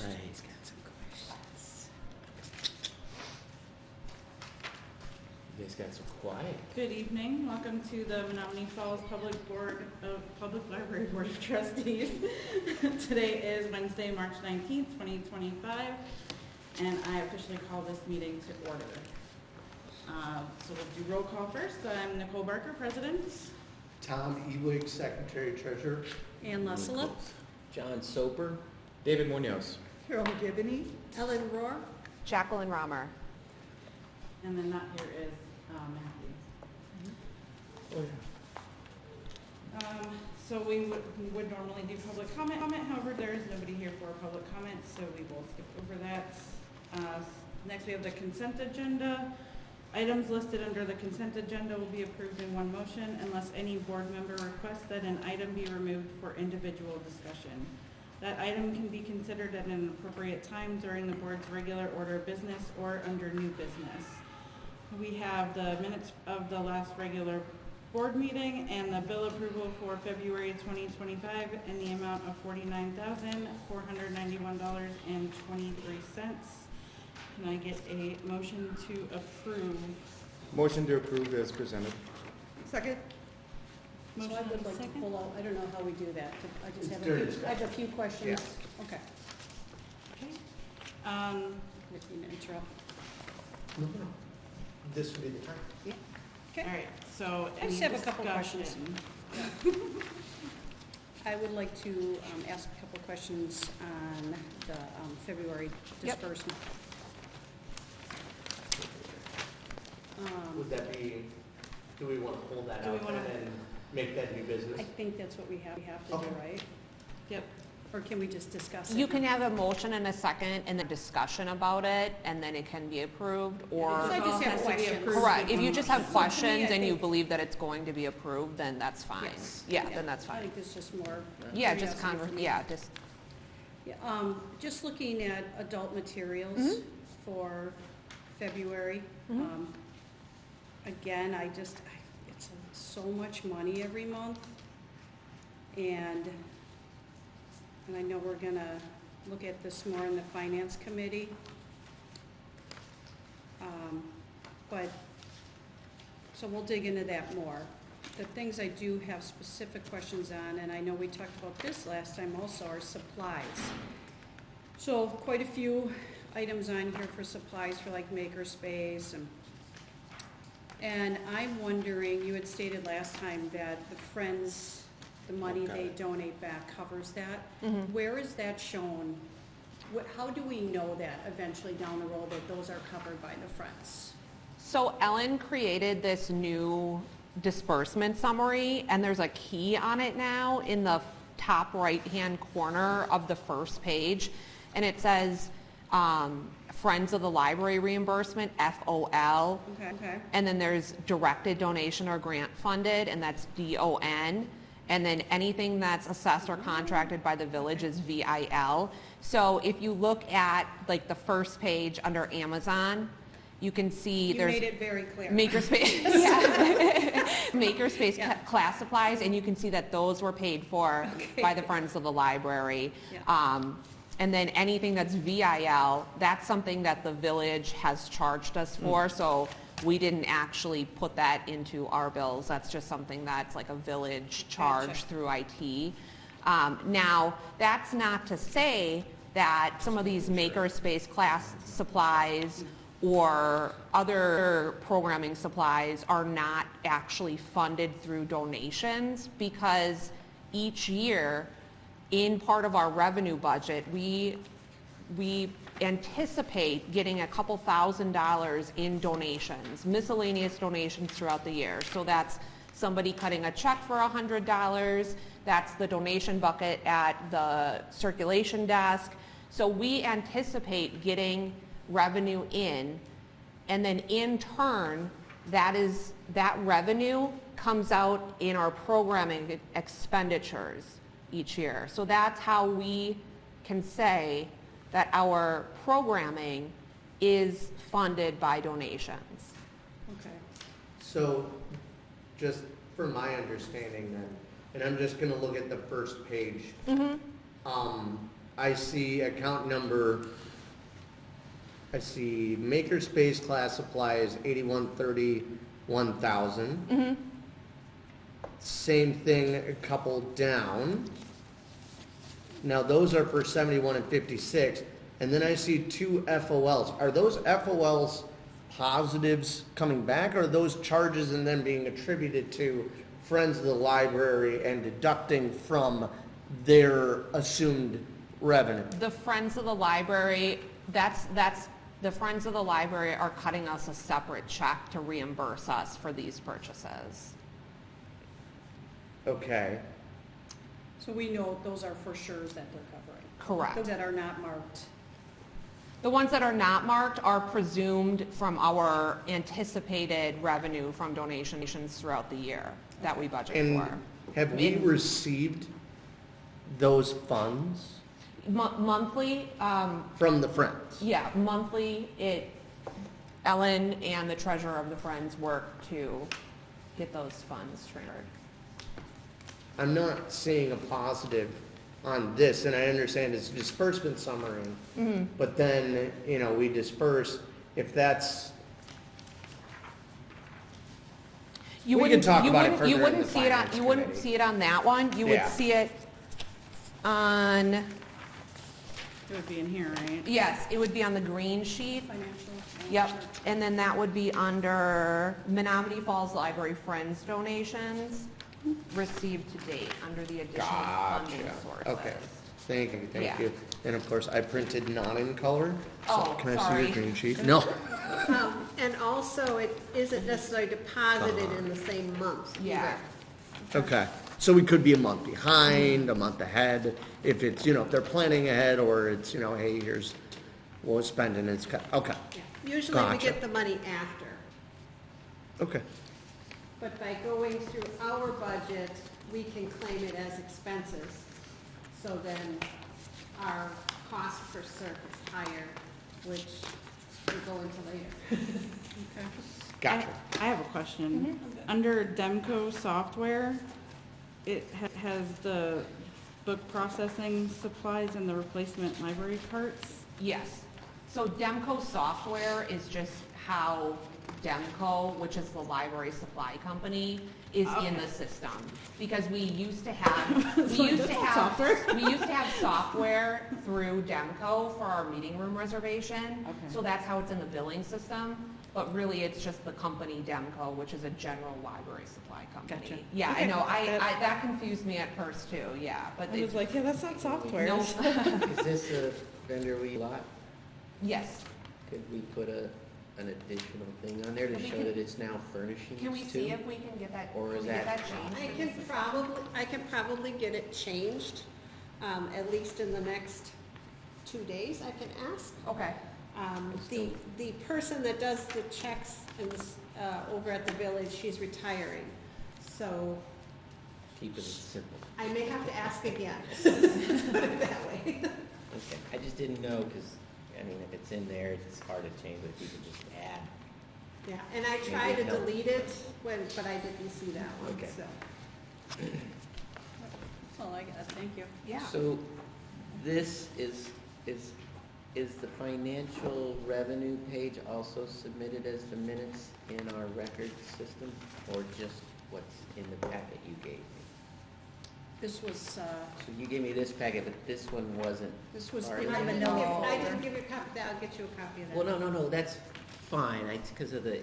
questions. Right. He's got some questions. You guys got so quiet. Good evening. Welcome to the Menomonee Falls Public Library Board of Trustees. Today is Wednesday, March 19th, 2025, and I officially call this meeting to order. So we'll do roll call first. I'm Nicole Barker, President. Tom Ewig, Secretary Treasurer. Ann Lussela, John Soper. David Munoz. Carol Gibney. Ellen Rohr, Jacqueline Romer. And then not here is Matthew. So we would normally do public comment. However, there is nobody here for a public comment, so we will skip over that. Next, we have the consent agenda. Items listed under the consent agenda will be approved in one motion unless any board member requests that an item be removed for individual discussion. That item can be considered at an appropriate time during the board's regular order of business or under new business. We have the minutes of the last regular board meeting and the bill approval for February 2025 in the amount of $49,491.23. Can I get a motion to approve? Motion to approve as presented. Second. so I would like to pull out, I don't know how we do that. I just have It's I have a few questions. Okay. Okay. If you interrupt. No. This would be the time. Yeah. All Okay. right, so I any just have a couple questions. discussion? I would like to ask a couple questions on the February Yep. disbursement. Would that be, do we want to hold that Do we out wanna- then and make that new business? I think that's what we have to do, Okay. right? Yep. Or can we just discuss it? You can have a motion and a second and a discussion about it, and then it can be approved, or... I just have Has to be questions. approved Correct, in if you one just motion. have questions I and you think- believe that it's going to be approved, then that's fine. Yes. Yeah, then that's I fine. think it's just more. Yeah, just curiosity for me. just, Yeah, just looking at adult materials for February. Again, it's so much money every month. And I know we're gonna look at this more in the finance committee. So we'll dig into that more. The things I do have specific questions on, and I know we talked about this last time also, are supplies. So quite a few items on here for supplies for like makerspace and I'm wondering, you had stated last time that the Friends, the money Got they it. donate back covers that. Where is that shown? How do we know that eventually down the road that those are covered by the Friends? so Ellen created this new disbursement summary, and there's a key on it now in the top right-hand corner of the first page, and it says, Friends of the Library Reimbursement, FOL. Okay. And then there's directed donation or grant funded, and that's DON. And then anything that's assessed or contracted by the village is VIL. So if you look at like the first page under Amazon, you can see You there's made it very clear. Makerspace, Makerspace Yeah. class supplies, and you can see that those were paid for by the Friends of the Library. Yeah. And then anything that's VIL, that's something that the village has charged us for, so we didn't actually put that into our bills. That's just something that's like a village charge Gotcha. through IT. Now, that's not to say that some of these makerspace class supplies or other programming supplies are not actually funded through donations, because each year in part of our revenue budget, we anticipate getting a couple $1,000s in donations, miscellaneous donations throughout the year. So that's somebody cutting a check for $100, that's the donation bucket at the circulation desk. So we anticipate getting revenue in, and then in turn, that revenue comes out in our programming expenditures each year. So that's how we can say that our programming is funded by donations. Okay. So, just for my understanding then, and I'm just gonna look at the first page. I see account number, I see makerspace class supplies, 8131,000. Mhm. Same thing, a couple down. Now, those are for 71 and 56, and then I see two FOLs. Are those FOLs positives coming back, or are those charges and then being attributed to Friends of the Library and deducting from their assumed revenue? The Friends of the Library, that's, the Friends of the Library are cutting us a separate check to reimburse us for these purchases. Okay, So we know those are for sures that they're covering. Correct. Those that are not marked. The ones that are not marked are presumed from our anticipated revenue from donations throughout the year that we budget and for. have we received those funds Monthly, from the Friends? yeah, monthly, Ellen and the treasurer of the Friends work to get those funds transferred. I'm not seeing a positive on this, and I understand it's a disbursement summary, but then, you know, we disperse, if that's, You We can wouldn't- talk you about it wouldn't- you further in wouldn't the see it on- finance You wouldn't committee. see it on that one, you would Yeah. see it on, It would be in here, right? yes, it would be on the green sheet. Financial. Yep, and then that would be under Menomonee Falls Library Friends donations received to date, under the additional funding Gotcha. sources. Okay. Thank you, Yeah. thank you. And of course, I printed not in color, so Oh, can I see sorry. your green sheet? No. And also, it isn't necessarily deposited in the same month Yeah. either. Okay, so we could be a month behind, a month ahead, if it's, you know, if they're planning ahead, or it's, you know, hey, here's what we're spending, it's, okay, Yeah. Usually we Gotcha. get the money after, okay. but by going through our budget, we can claim it as expenses. So then our cost per cert is higher, which we'll go into later. Gotcha. I have a question. Under Demco software, it has the book processing supplies and the replacement library parts. Yes, so Demco software is just how Demco, which is the library supply company, is in the system. Because we used to have, we used to have software through Demco for our meeting room reservation. Okay. So that's how it's in the billing system, but really it's just the company Demco, which is a general library supply company. Gotcha. Yeah, I Okay. know, that confused me at first too, yeah, but I was like, yeah, that's not software. no, Is this a vendor we lot? yes. Could we put an additional thing on there to We show can- that it's now furnishings too? Can we see if we can get that, Or can is we get that- that changed? I can probably get it changed, at least in the next 2 days, I can ask. Okay. The person that does the checks in this, over at the village, she's retiring. So Keeping it simple. I may have to ask again. Put it that way. Okay, I just didn't know, because, I mean, if it's in there, it's hard to change, but if you could just add. Yeah, and I tried to delete it but I didn't see that one, Okay. so. That's all I got, thank you. Yeah. So this is the financial revenue page also submitted as the minutes in our record system, or just what's in the packet you gave me? This was, So you gave me this packet, but this one wasn't. this was Alright. in I the didn't Manila give folder. you a copy, I'll get you a copy of that. Well, no, that's fine, it's because of the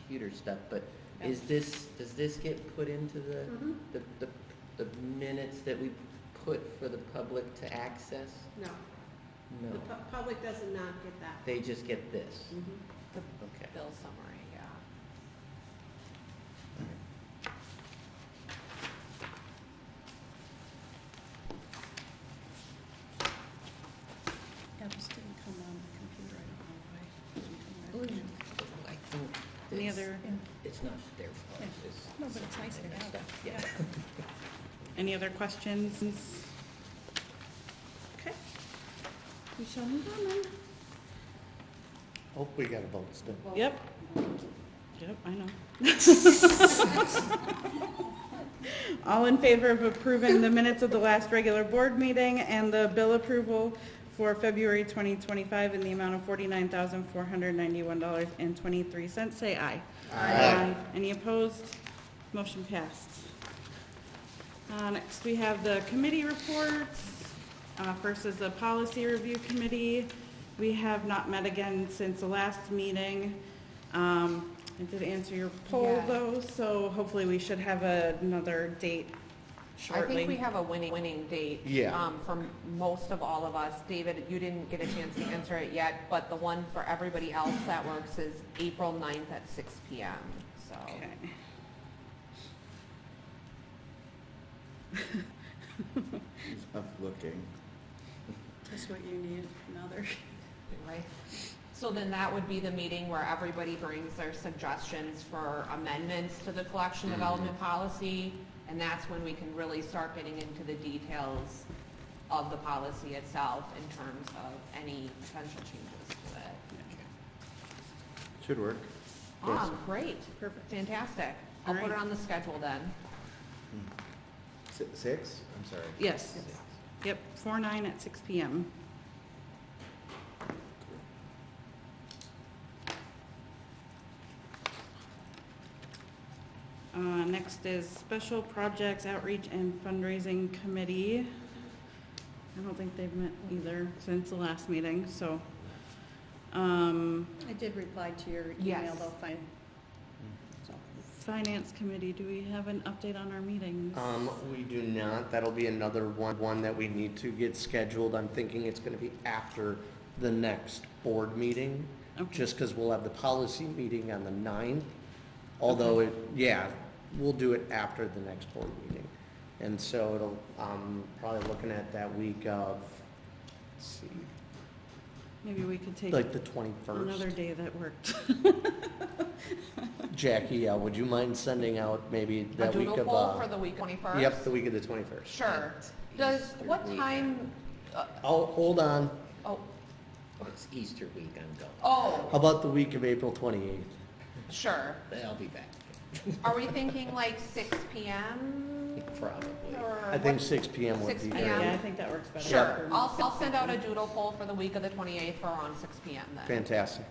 computer stuff, but does this get put into Mhm. the minutes that we put for the public to access? No, No, the public does not get that. they just get this. Mhm. The Okay. bill summary, yeah. Yeah, this didn't come on the computer, I don't know why. It didn't come right in. I think Any it's- other, It's not their fault. Yeah. it's No, but it's nice to their have. stuff. Yeah. any other questions? Okay. We shall move on then. Hope we got a vote still. Yep. Yep, I know. All in favor of approving the minutes of the last regular board meeting and the bill approval for February 2025 in the amount of $49,491.23, say aye. Aye. Any opposed? Motion passed. Next, we have the committee reports. First is the Policy Review Committee. We have not met again since the last meeting. I did answer your poll Yeah. though, so hopefully we should have another date I shortly. think we have a winning date. Yeah. For most of all of us. David, you didn't get a chance to answer it yet, but the one for everybody else that works is April 9th at 6 PM, so. Okay. Of looking. That's what you need, another. Right. So then that would be the meeting where everybody brings their suggestions for amendments to the collection development policy, and that's when we can really start getting into the details of the policy itself in terms of any potential changes to it. Should work. Great, perfect, fantastic. I'll put it on the schedule then. 6? I'm sorry. Yes. Yep, 4/9 at 6 PM. Next is Special Projects Outreach and Fundraising Committee. I don't think they've met either since the last meeting, so. I did reply to your email Yes. though, fine. So, Finance Committee, do we have an update on our meetings? We do not. That'll be another one that we need to get scheduled. I'm thinking it's gonna be after the next board meeting, Okay. just because we'll have the policy meeting on the 9th. Although we'll do it after the next board meeting. And so it'll, probably looking at that week of, let's see, Maybe we could take like the 21st. another day that worked. Jackie, would you mind sending out maybe A that week doodle of, poll for the week 21st? yep, the week of the 21st. Sure. What time, Oh, hold on. oh, Oh, it's Easter week, I'm going. How oh, about the week of April 28th? sure. I'll be back, Are we thinking like 6 PM? probably. Or I think what- 6 PM would 6 be p.m. great. Yeah, I think that works better. Sure, for- I'll send out a doodle poll for the week of the 28th for around 6 PM then. Fantastic.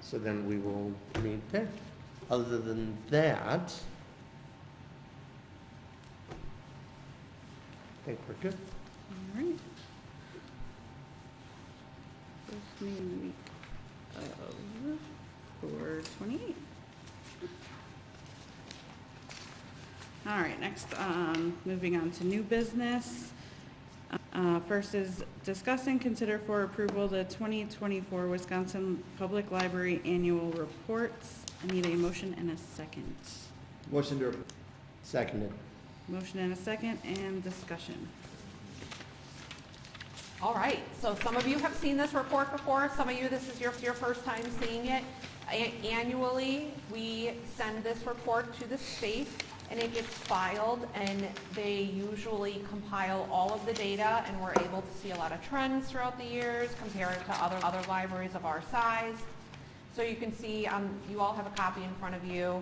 So then we will meet there. Other than that, I think we're good. All right. First meeting week of 4/28. All right, next, moving on to new business. First is discuss and consider for approval the 2024 Wisconsin Public Library Annual Reports. I need a motion and a second. Motion to approve. Seconded. Motion and a second, and discussion. All right, so some of you have seen this report before, some of you, this is your first time seeing it. Annually, we send this report to the state, and it gets filed, and they usually compile all of the data, and we're able to see a lot of trends throughout the years, compare it to other libraries of our size. So you can see, you all have a copy in front of you.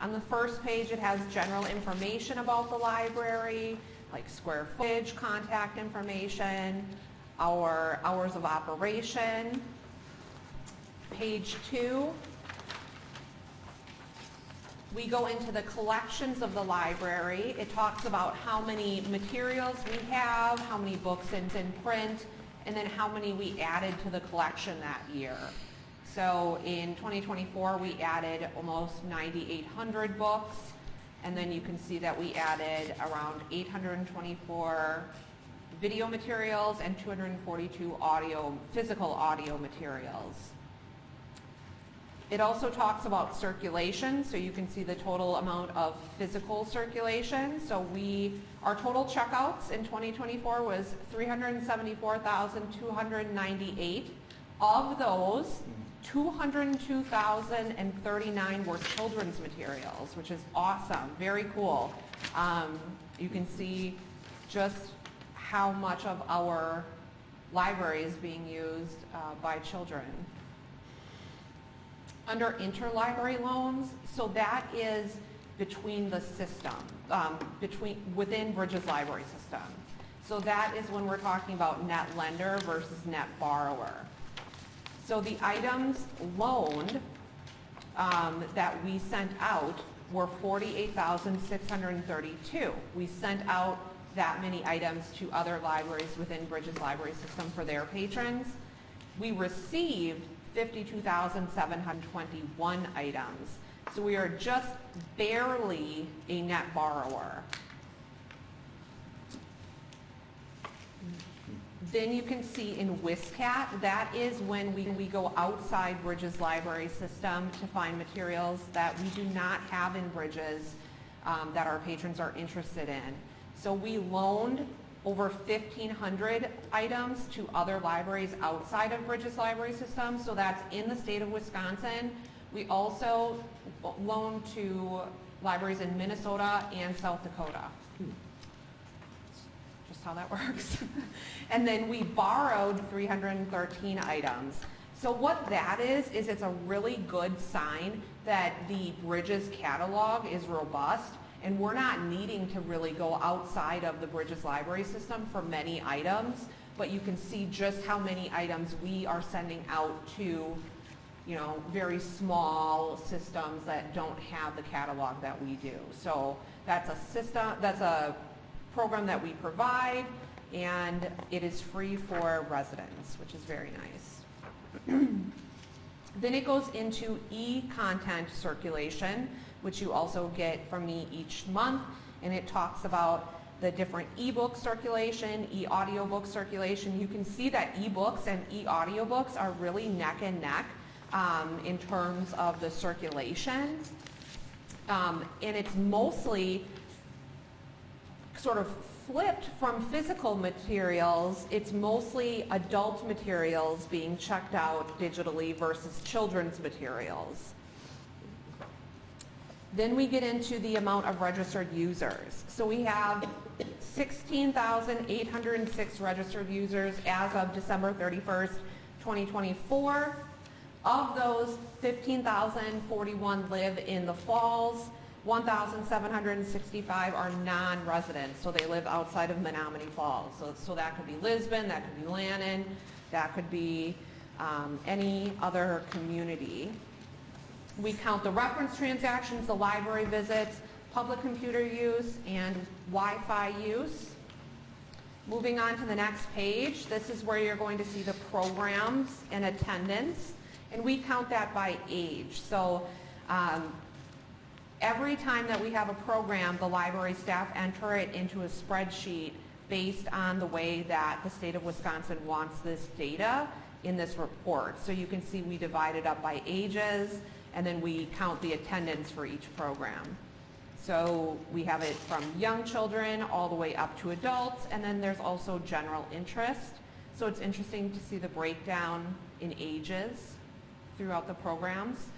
On the first page, it has general information about the library, like square footage, contact information, our hours of operation. Page 2, we go into the collections of the library. It talks about how many materials we have, how many books in print, and then how many we added to the collection that year. So in 2024, we added almost 9,800 books, and then you can see that we added around 824 video materials and 242 physical audio materials. It also talks about circulation, so you can see the total amount of physical circulation. So our total checkouts in 2024 was 374,298. Of those, 202,039 were children's materials, which is awesome, very cool. You can see just how much of our library is being used by children. Under interlibrary loans, so that is between the system, within Bridges Library System. So that is when we're talking about net lender versus net borrower. So the items loaned that we sent out were 48,632. We sent out that many items to other libraries within Bridges Library System for their patrons. We received 52,721 items. So we are just barely a net borrower. Then you can see in WISCAT, that is when we go outside Bridges Library System to find materials that we do not have in Bridges that our patrons are interested in. So we loaned over 1,500 items to other libraries outside of Bridges Library System, so that's in the state of Wisconsin. We also loaned to libraries in Minnesota and South Dakota. Just how that works. And then we borrowed 313 items. So what that is it's a really good sign that the Bridges catalog is robust, and we're not needing to really go outside of the Bridges Library System for many items, but you can see just how many items we are sending out to, you know, very small systems that don't have the catalog that we do. So that's a system, that's a program that we provide, and it is free for residents, which is very nice. Then it goes into e-content circulation, which you also get from me each month, and it talks about the different ebook circulation, e-audiobook circulation. You can see that ebooks and e-audiobooks are really neck and neck in terms of the circulation, and it's mostly sort of flipped from physical materials. It's mostly adult materials being checked out digitally versus children's materials. Then we get into the amount of registered users. So we have 16,806 registered users as of December 31st, 2024. Of those, 15,041 live in the Falls. 1,765 are non-residents, so they live outside of Menomonee Falls. So that could be Lisbon, that could be Lannon, that could be any other community. We count the reference transactions, the library visits, public computer use, and Wi-Fi use. Moving on to the next page, this is where you're going to see the programs and attendance, and we count that by age. So every time that we have a program, the library staff enter it into a spreadsheet based on the way that the state of Wisconsin wants this data in this report. So you can see we divide it up by ages, and then we count the attendance for each program. So we have it from young children all the way up to adults, and then there's also general interest. So it's interesting to see the breakdown in ages throughout the programs.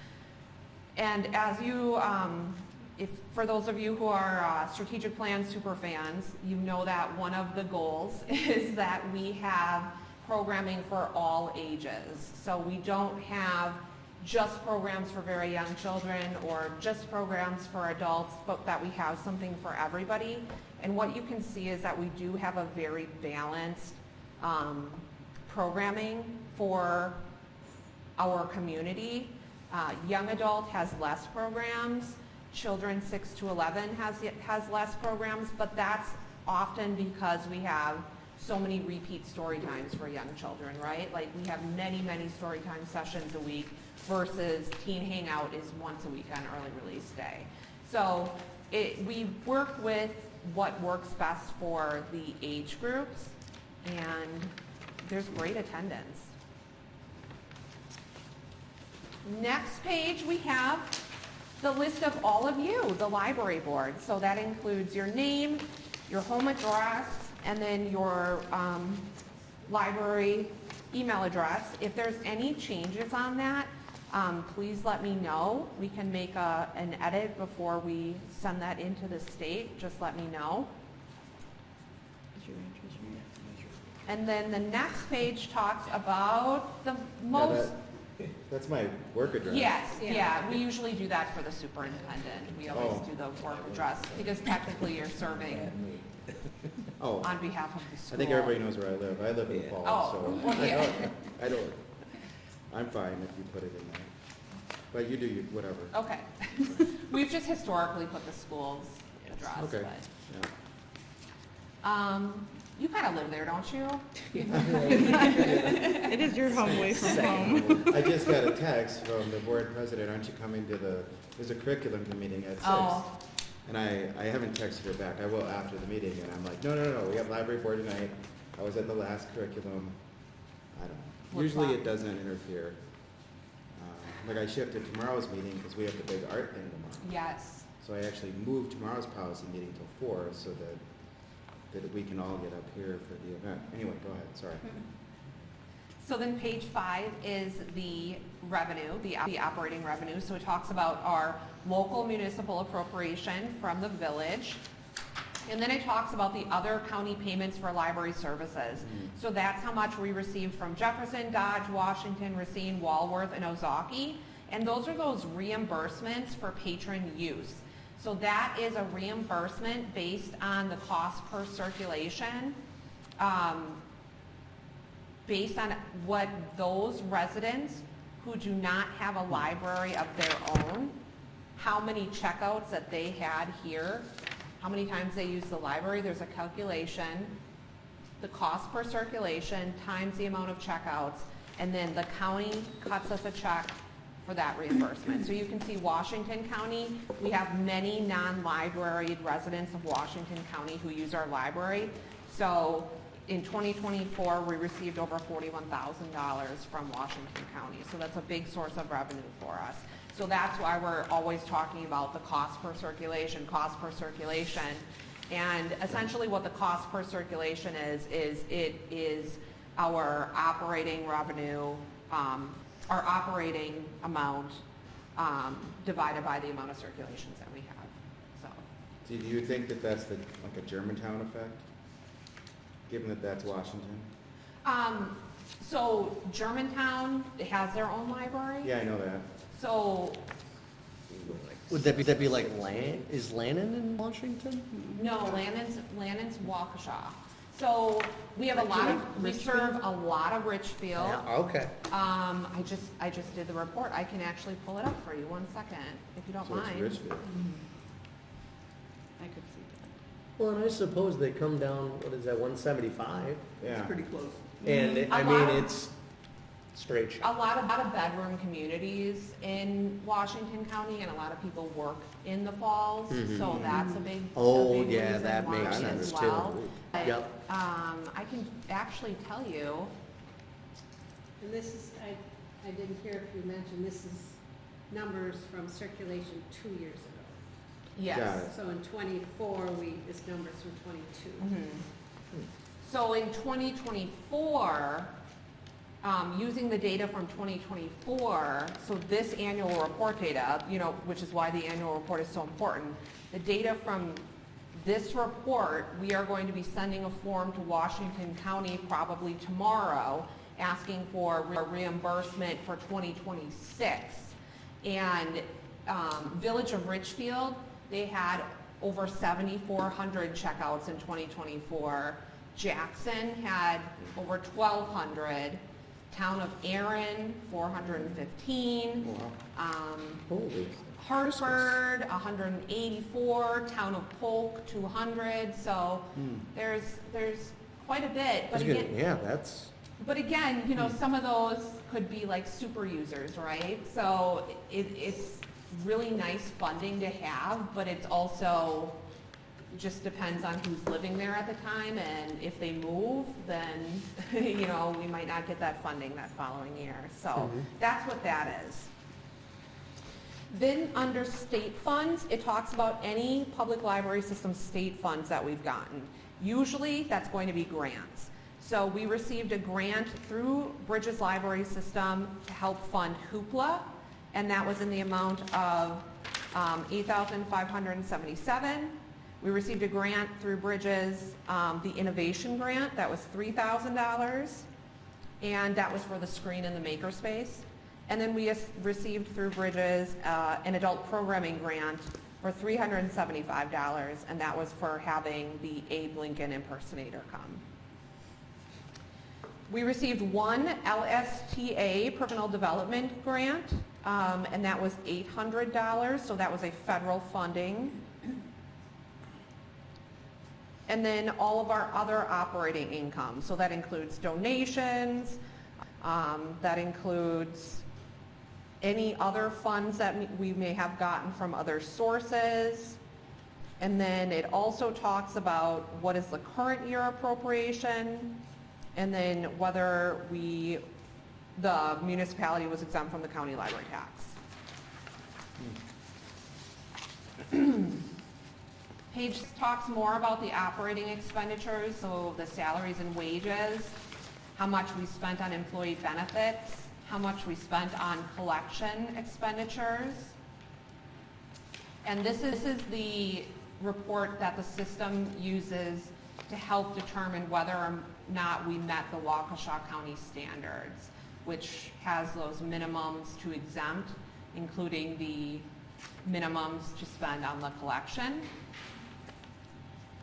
And as you, for those of you who are strategic plan super fans, you know that one of the goals is that we have programming for all ages. So we don't have just programs for very young children or just programs for adults, but that we have something for everybody. And what you can see is that we do have a very balanced programming for our community. Young adult has less programs. Children 6 to 11 has less programs, but that's often because we have so many repeat story times for young children, right? Like we have many, many story time sessions a week versus Teen Hangout is once a week on early release day. So we work with what works best for the age groups, and there's great attendance. Next page, we have the list of all of you, the library board. So that includes your name, your home address, and then your library email address. If there's any changes on that, please let me know. We can make an edit before we send that into the state. Just let me know. And then the next page talks about the most... That's my work address. Yes, Yeah. yeah, we usually do that for the superintendent. We always Oh. do the work address, because technically you're serving Oh, on behalf of the school. I think everybody knows where I live. I live in Yeah. Falls, Oh, so well, yeah. I don't, I'm fine if you put it in there. But you do, whatever. Okay. We've just historically put the school's address, Okay. but, Yeah. you kind of live there, don't you? It is your home away from home. I just got a text from the board president, aren't you coming to there's a curriculum meeting at 6. Oh. And I haven't texted her back. I will after the meeting, and I'm like, no, we have library board tonight. I was at the last curriculum. I don't know. Flip Usually flop. it doesn't interfere. Like I shifted tomorrow's meeting because we have the big art thing tomorrow. Yes. So I actually moved tomorrow's policy meeting till 4 so that we can all get up here for the event. Anyway, go ahead, sorry. So then page 5 is the revenue, the operating revenue. So it talks about our local municipal appropriation from the village. And then it talks about the other county payments for library services. So that's how much we received from Jefferson, Dodge, Washington, Racine, Walworth, and Ozaukee. And those are those reimbursements for patron use. So that is a reimbursement based on the cost per circulation, based on what those residents who do not have a library of their own, how many checkouts that they had here, how many times they use the library. There's a calculation, the cost per circulation times the amount of checkouts, and then the county cuts us a check for that reimbursement. So you can see Washington County, we have many non-libraried residents of Washington County who use our library. So in 2024, we received over $41,000 from Washington County. So that's a big source of revenue for us. So that's why we're always talking about the cost per circulation. And essentially what the cost per circulation is it is our operating revenue, our operating amount divided by the amount of circulations that we have. So Do you think that that's like a Germantown effect? Given that that's Washington? so Germantown has their own library. Yeah, I know that. So Would that be like is Lannon in Washington? no, Lannon's Waukesha. So we have we serve a lot of Richfield. Yeah, okay. I just did the report. I can actually pull it up for you. 1 second, if you don't So it's mind. Richfield. I could see that. Well, and I suppose they come down, what is that, 175? Yeah. Pretty close. And A I lot mean, of- it's straight shot. A lot of bedroom communities in Washington County, and a lot of people work in the falls, so that's a big. Oh, a big yeah, reason that why makes as sense well. too. But, Yep. I can actually tell you, And this is, I didn't hear if you mentioned, this is numbers from circulation 2 years ago. yes. Got it. So in '24, this number's from '22. So in 2024, using the data from 2024, so this annual report data, which is why the annual report is so important, the data from this report, we are going to be sending a form to Washington County probably tomorrow, asking for reimbursement for 2026. And Village of Richfield, they had over 7,400 checkouts in 2024. Jackson had over 1,200. Town of Erin, 415. Wow. Holy. Hartford, 184. Town of Polk, 200. So there's quite a bit. But again, Yeah, that's, but again, some of those could be like super users, right? So it's really nice funding to have, but it's also just depends on who's living there at the time, and if they move, then, we might not get that funding that following year. So that's what that is. Then under state funds, it talks about any public library system state funds that we've gotten. Usually that's going to be grants. So we received a grant through Bridges Library System to help fund Hoopla, and that was in the amount of $8,577. We received a grant through Bridges, the Innovation Grant, that was $3,000, and that was for the screen in the makerspace. And then we received through Bridges an adult programming grant for $375, and that was for having the Abe Lincoln impersonator come. We received one LSTA professional development grant, and that was $800, so that was a federal funding. And then all of our other operating income, so that includes donations, that includes any other funds that we may have gotten from other sources. And then it also talks about what is the current year appropriation, and then whether the municipality was exempt from the county library tax. Page talks more about the operating expenditures, so the salaries and wages, how much we spent on employee benefits, how much we spent on collection expenditures. And this is the report that the system uses to help determine whether or not we met the Waukesha County standards, which has those minimums to exempt, including the minimums to spend on the collection.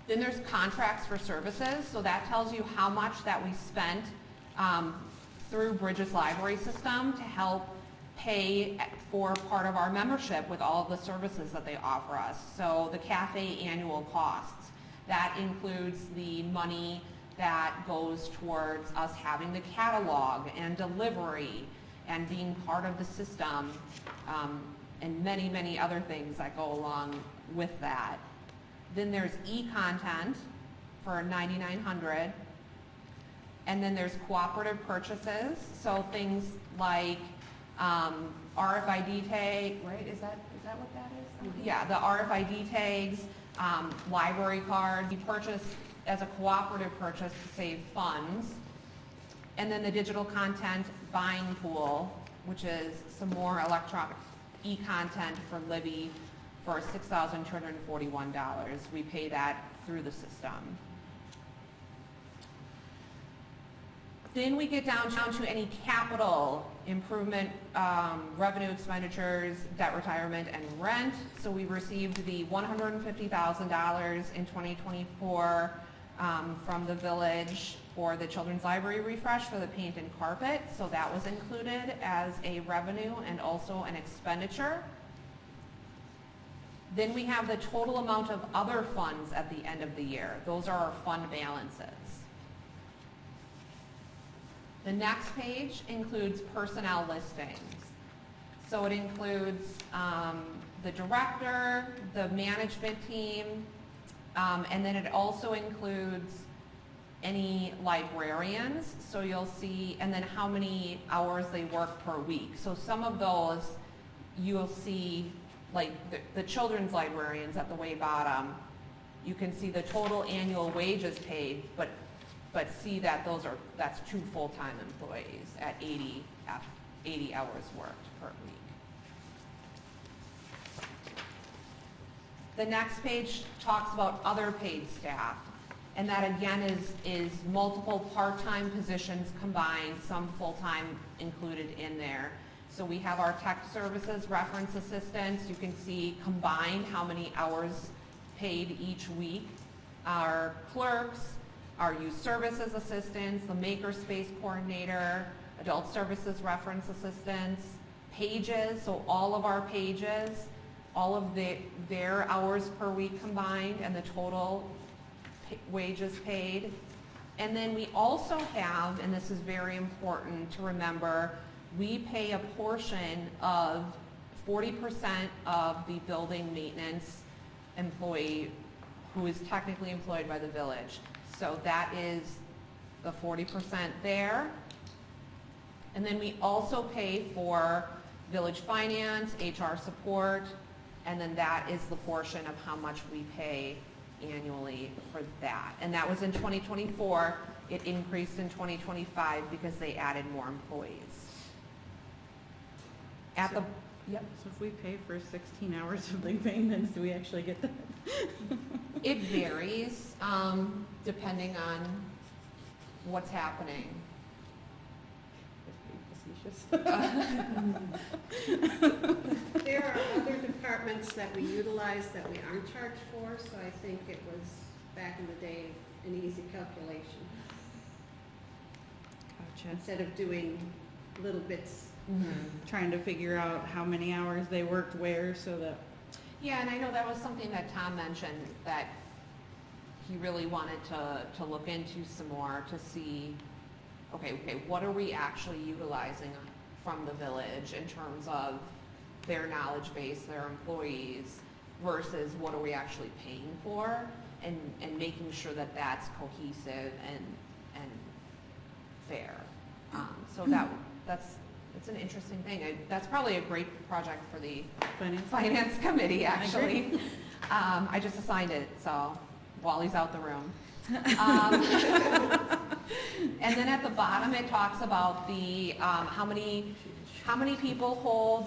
Then there's contracts for services, so that tells you how much that we spent through Bridges Library System to help pay for part of our membership with all of the services that they offer us. So the cafe annual costs, that includes the money that goes towards us having the catalog and delivery and being part of the system, and many, many other things that go along with that. Then there's e-content for $9,900. And then there's cooperative purchases, so things like RFID tag, right? Is that what that is? Mm-hmm. Yeah, the RFID tags, library cards. We purchase as a cooperative purchase to save funds. And then the digital content buying pool, which is some more electronic e-content for Libby for $6,241. We pay that through the system. Then we get down to any capital improvement, revenue expenditures, debt retirement, and rent. So we received the $150,000 in 2024 from the village for the children's library refresh for the paint and carpet. So that was included as a revenue and also an expenditure. Then we have the total amount of other funds at the end of the year. Those are our fund balances. The next page includes personnel listings. So it includes the director, the management team, and then it also includes any librarians. So you'll see, and then how many hours they work per week. So some of those you'll see, like the children's librarians at the way bottom, you can see the total annual wages paid, but see that that's 2 full-time employees at 80 hours worked per week. The next page talks about other paid staff, and that again is multiple part-time positions combined, some full-time included in there. So we have our tech services reference assistants. You can see combined how many hours paid each week. Our clerks, our youth services assistants, the makerspace coordinator, adult services reference assistants, pages, so all of our pages, all of their hours per week combined, and the total wages paid. And then we also have, and this is very important to remember, we pay a portion of 40% of the building maintenance employee who is technically employed by the village. So that is the 40% there. And then we also pay for village finance, HR support, and then that is the portion of how much we pay annually for that. And that was in 2024. It increased in 2025 because they added more employees. Yep. So if we pay for 16 hours of like maintenance, do we actually get that? It varies, depending on what's happening. That's pretty facetious. There are other departments that we utilize that we aren't charged for, so I think it was, back in the day, an easy calculation. Gotcha. Instead of doing little bits. Trying to figure out how many hours they worked where so that, Yeah, and I know that was something that Tom mentioned, that he really wanted to look into some more to see, okay, what are we actually utilizing from the village in terms of their knowledge base, their employees, versus what are we actually paying for, and making sure that that's cohesive and fair. So it's an interesting thing. That's probably a great project for the finance committee, actually. I just assigned it, so Wally's out the room. And then at the bottom, it talks about the how many people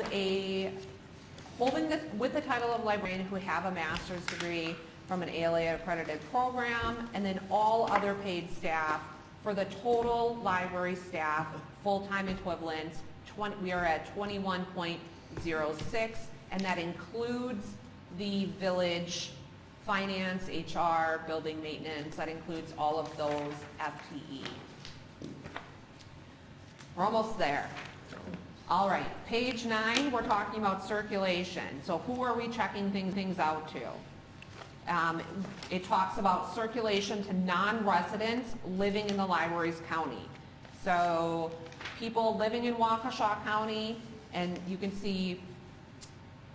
with the title of librarian who have a master's degree from an ALA accredited program, and then all other paid staff. For the total library staff, full-time equivalents, we are at 21.06, and that includes the village finance, HR, building maintenance, that includes all of those FTE. We're almost there. All right, page 9, we're talking about circulation. So who are we checking things out to? It talks about circulation to non-residents living in the library's county. So people living in Waukesha County, and you can see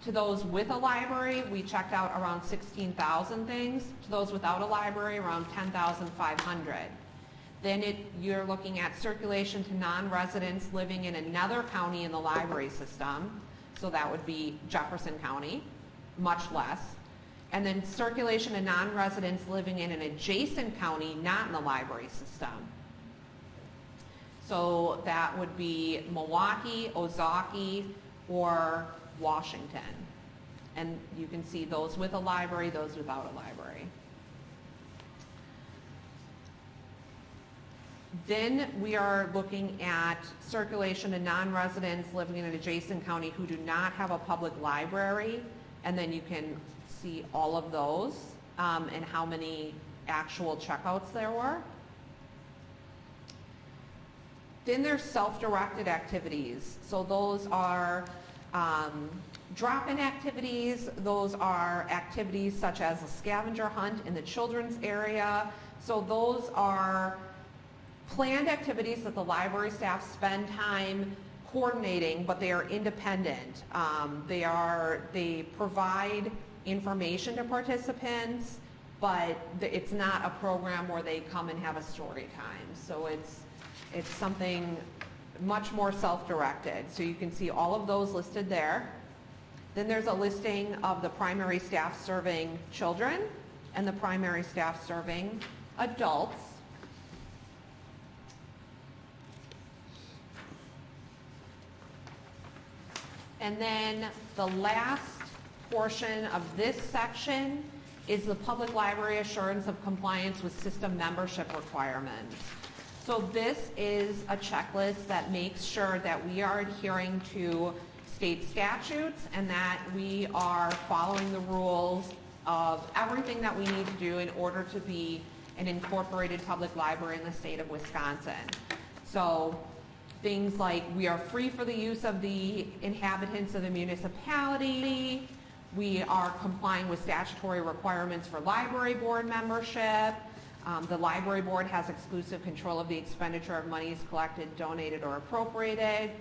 to those with a library, we checked out around 16,000 things. To those without a library, around 10,500. Then you're looking at circulation to non-residents living in another county in the library system. So that would be Jefferson County, much less. And then circulation to non-residents living in an adjacent county not in the library system. So that would be Milwaukee, Ozaukee, or Washington. And you can see those with a library, those without a library. Then we are looking at circulation to non-residents living in an adjacent county who do not have a public library. And then you can see all of those and how many actual checkouts there were. Then there's self-directed activities. So those are drop-in activities. Those are activities such as a scavenger hunt in the children's area. So those are planned activities that the library staff spend time coordinating, but they are independent. They provide information to participants, but it's not a program where they come and have a story time. So it's something much more self-directed. So you can see all of those listed there. Then there's a listing of the primary staff serving children and the primary staff serving adults. And then the last portion of this section is the public library assurance of compliance with system membership requirements. So this is a checklist that makes sure that we are adhering to state statutes and that we are following the rules of everything that we need to do in order to be an incorporated public library in the state of Wisconsin. So things like we are free for the use of the inhabitants of the municipality. We are complying with statutory requirements for library board membership. The library board has exclusive control of the expenditure of monies collected, donated, or appropriated.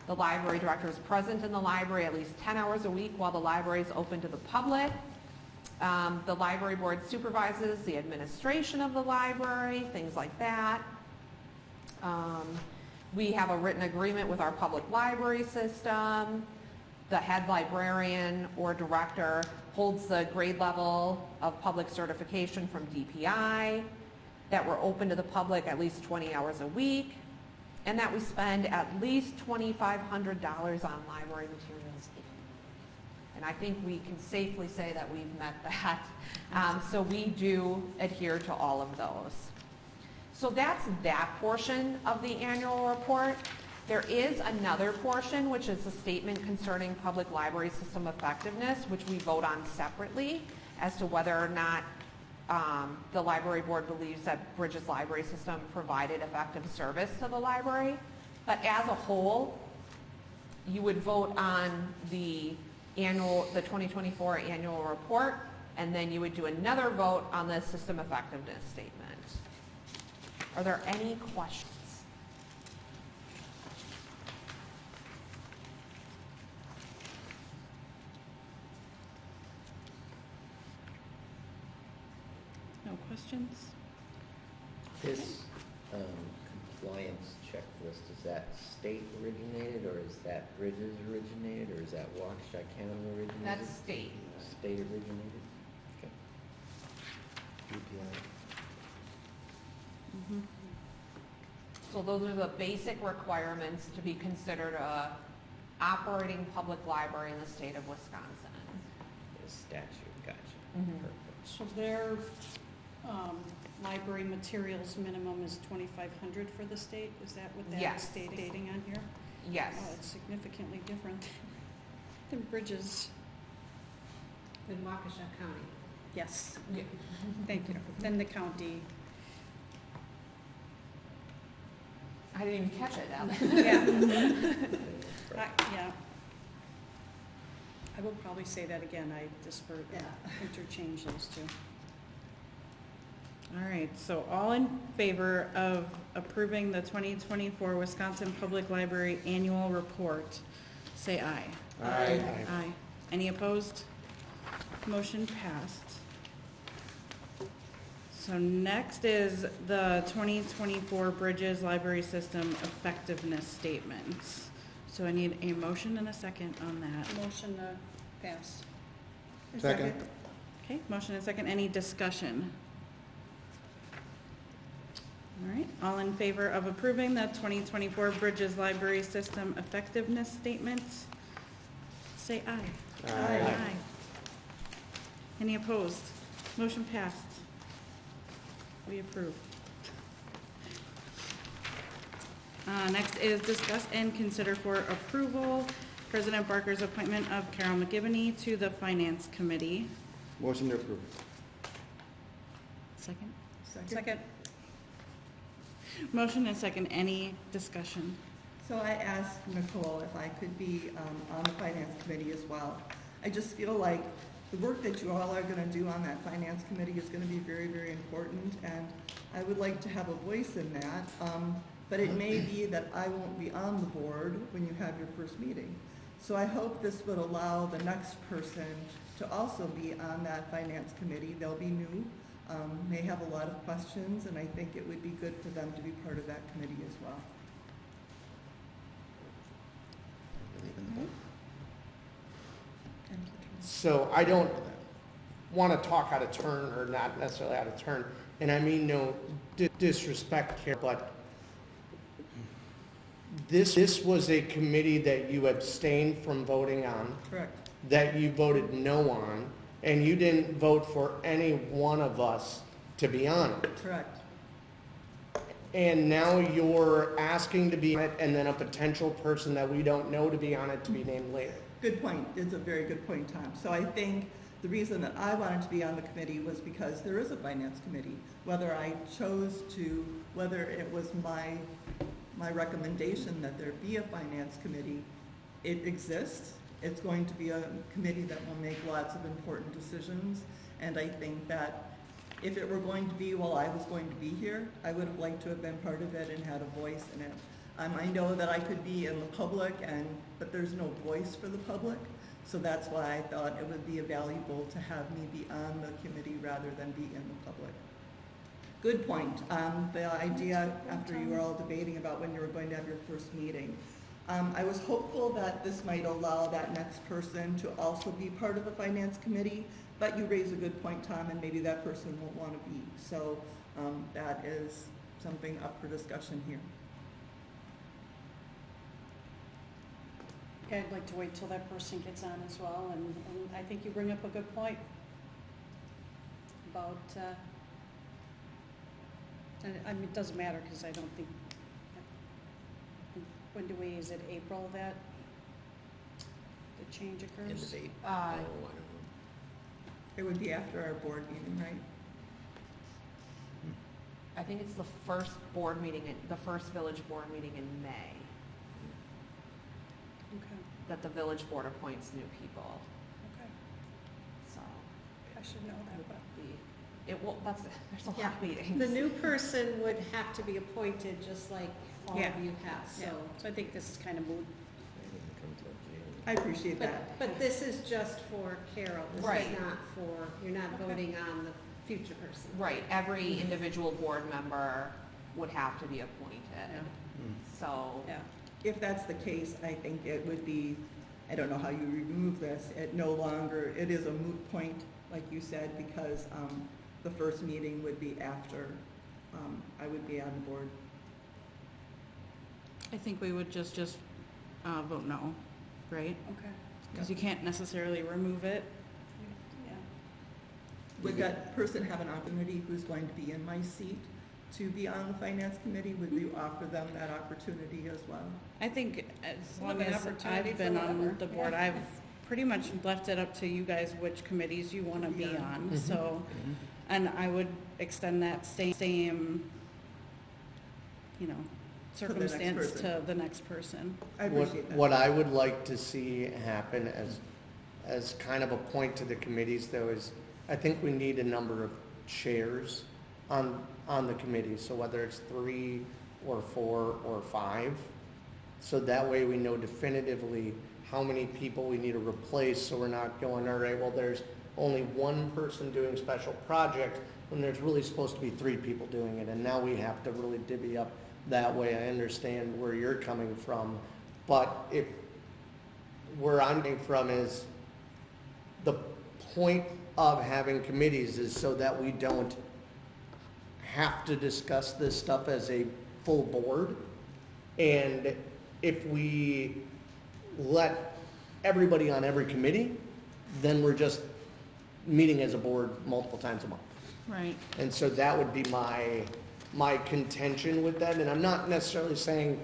The library director is present in the library at least 10 hours a week while the library is open to the public. The library board supervises the administration of the library, things like that. We have a written agreement with our public library system. The head librarian or director holds the grade level of public certification from DPI, that we're open to the public at least 20 hours a week, and that we spend at least $2,500 on library materials. And I think we can safely say that we've met that. So we do adhere to all of those. So that's that portion of the annual report. There is another portion, which is a statement concerning public library system effectiveness, which we vote on separately as to whether or not the library board believes that Bridges Library System provided effective service to the library. But as a whole, you would vote on the 2024 annual report, and then you would do another vote on the system effectiveness statement. Are there any questions? No questions? This compliance checklist, is that state originated, or is that Bridges originated, or is that Waukesha County originated? That's state. State originated? Okay. So those are the basic requirements to be considered a operating public library in the state of Wisconsin. The statute, gotcha. Mhm. Perfect. So their library materials minimum is 2,500 for the state? Is that what that is Yes. stating on here? Yes. Oh, it's significantly different than Bridges. In Waukesha County. Yes, Yeah. thank you. Then the county. I didn't even catch it, Ellen. Yeah. Yeah. I will probably say that again. I interchange those two. All right, so all in favor of approving the 2024 Wisconsin Public Library Annual Report, say aye. Aye. Aye. Any opposed? Motion passed. So next is the 2024 Bridges Library System Effectiveness Statements. So I need a motion and a second on that. Motion to pass. Second. Okay, motion and second. Any discussion? All right, all in favor of approving the 2024 Bridges Library System Effectiveness Statement, say aye. Aye. Any opposed? Motion passed. We approve. Next is discuss and consider for approval President Barker's appointment of Carol McGivney to the Finance Committee. Motion to approve. Second? Second. Motion and second. Any discussion? So I asked Nicole if I could be on the finance committee as well. I just feel like the work that you all are gonna do on that finance committee is gonna be very, very important, and I would like to have a voice in that. But it may be that I won't be on the board when you have your first meeting. So I hope this would allow the next person to also be on that finance committee. They'll be new, may have a lot of questions, and I think it would be good for them to be part of that committee as well. So I don't want to talk out of turn, or not necessarily out of turn, and I mean no disrespect here, but this was a committee that you abstained from voting on, Correct. that you voted no on, and you didn't vote for any one of us to be on it. Correct. And now you're asking to be on it, and then a potential person that we don't know to be on it to be named later. Good point. It's a very good point, Tom. So I think the reason that I wanted to be on the committee was because there is a finance committee. Whether I chose to, whether it was my recommendation that there be a finance committee, it exists. It's going to be a committee that will make lots of important decisions. And I think that if it were going to be while I was going to be here, I would have liked to have been part of it and had a voice in it. I know that I could be in the public, but there's no voice for the public, so that's why I thought it would be valuable to have me be on the committee rather than be in the public. Good point. The idea, after you were all debating about when you were going to have your first meeting, I was hopeful that this might allow that next person to also be part of the finance committee, but you raise a good point, Tom, and maybe that person won't want to be. So that is something up for discussion here. Yeah, I'd like to wait till that person gets on as well, and I think you bring up a good point about, I mean, it doesn't matter, because I don't think, when do we, is it April that the change End occurs? of April. Uh, I don't know. It would be after our board meeting, right? I think it's the first board meeting, the first village board meeting in May, Okay, that the village board appoints new people, okay. so. I should know that, but. It will, there's a lot Yeah, of meetings. the new person would have to be appointed just like all Yeah. of you have, Yeah, so. so I think this is kind of moot. I didn't come till June. I appreciate that. But this is just for Carol, this Right. is not for, you're not voting on the future person. Right, every individual board member would have to be appointed, so. Yeah, If that's the case, I think it would be, I don't know how you remove this, it no longer, it is a moot point, like you said, because the first meeting would be after I would be on the board. I think we would just vote no, right? okay, Because you can't necessarily remove it. yeah. Would that person have an opportunity who's going to be in my seat to be on the finance committee? Would you offer them that opportunity as well? I think as We'll long have an as opportunity I've for been on whatever, the board, yeah. I've pretty much left it up to you guys which committees you want to be Yeah. on, so. And I would extend that same, you know, To the next circumstance person. to the next person. I What, appreciate that. what I would like to see happen as kind of a point to the committees though is, I think we need a number of chairs on the committee. So whether it's 3 or 4 or 5, so that way we know definitively how many people we need to replace, so we're not going, all right, well, there's only one person doing special project when there's really supposed to be 3 people doing it, and now we have to really divvy up that way. I understand where you're coming from, but if where I'm coming from is the point of having committees is so that we don't have to discuss this stuff as a full board. And if we let everybody on every committee, then we're just meeting as a board multiple times a month. Right. And so that would be my contention with that. And I'm not necessarily saying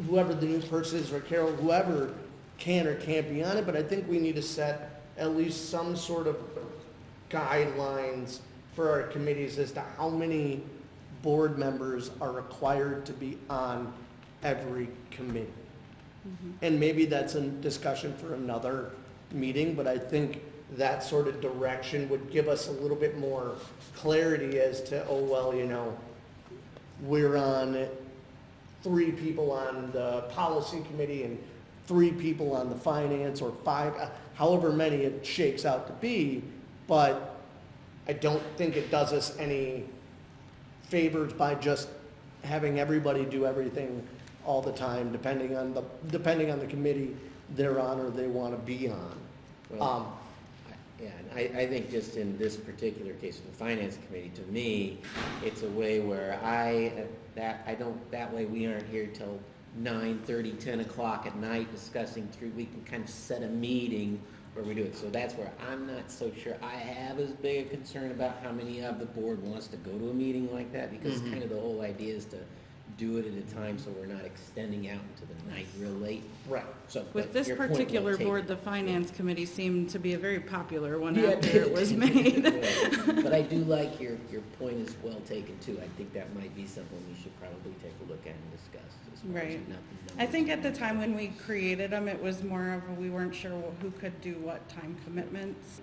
whoever the new person is, or Carol, whoever can or can't be on it, but I think we need to set at least some sort of guidelines for our committees as to how many board members are required to be on every committee. And maybe that's a discussion for another meeting, but I think that sort of direction would give us a little bit more clarity as to, oh, well, you know, we're on 3 people on the policy committee and 3 people on the finance, or 5, however many it shakes out to be. But I don't think it does us any favors by just having everybody do everything all the time, depending on the committee they're on or they want to be on. Well, yeah, and I think just in this particular case, the finance committee, to me, it's a way where that way we aren't here till 9:30, 10 o'clock at night discussing through, we can kind of set a meeting where we do it. So that's where I'm not so sure I have as big a concern about how many of the board wants to go to a meeting like that, because kind of the whole idea is to do it at a time so we're not extending out into the night real late. Right. So, With but this your point well particular taken. board, the finance committee seemed to be a very popular one Yeah, after it was made. But I do like your point is well taken too. I think that might be something we should probably take a look at and discuss as far as Right. not the I think numbers. at the time when we created them, it was more of, we weren't sure who could do what time commitments.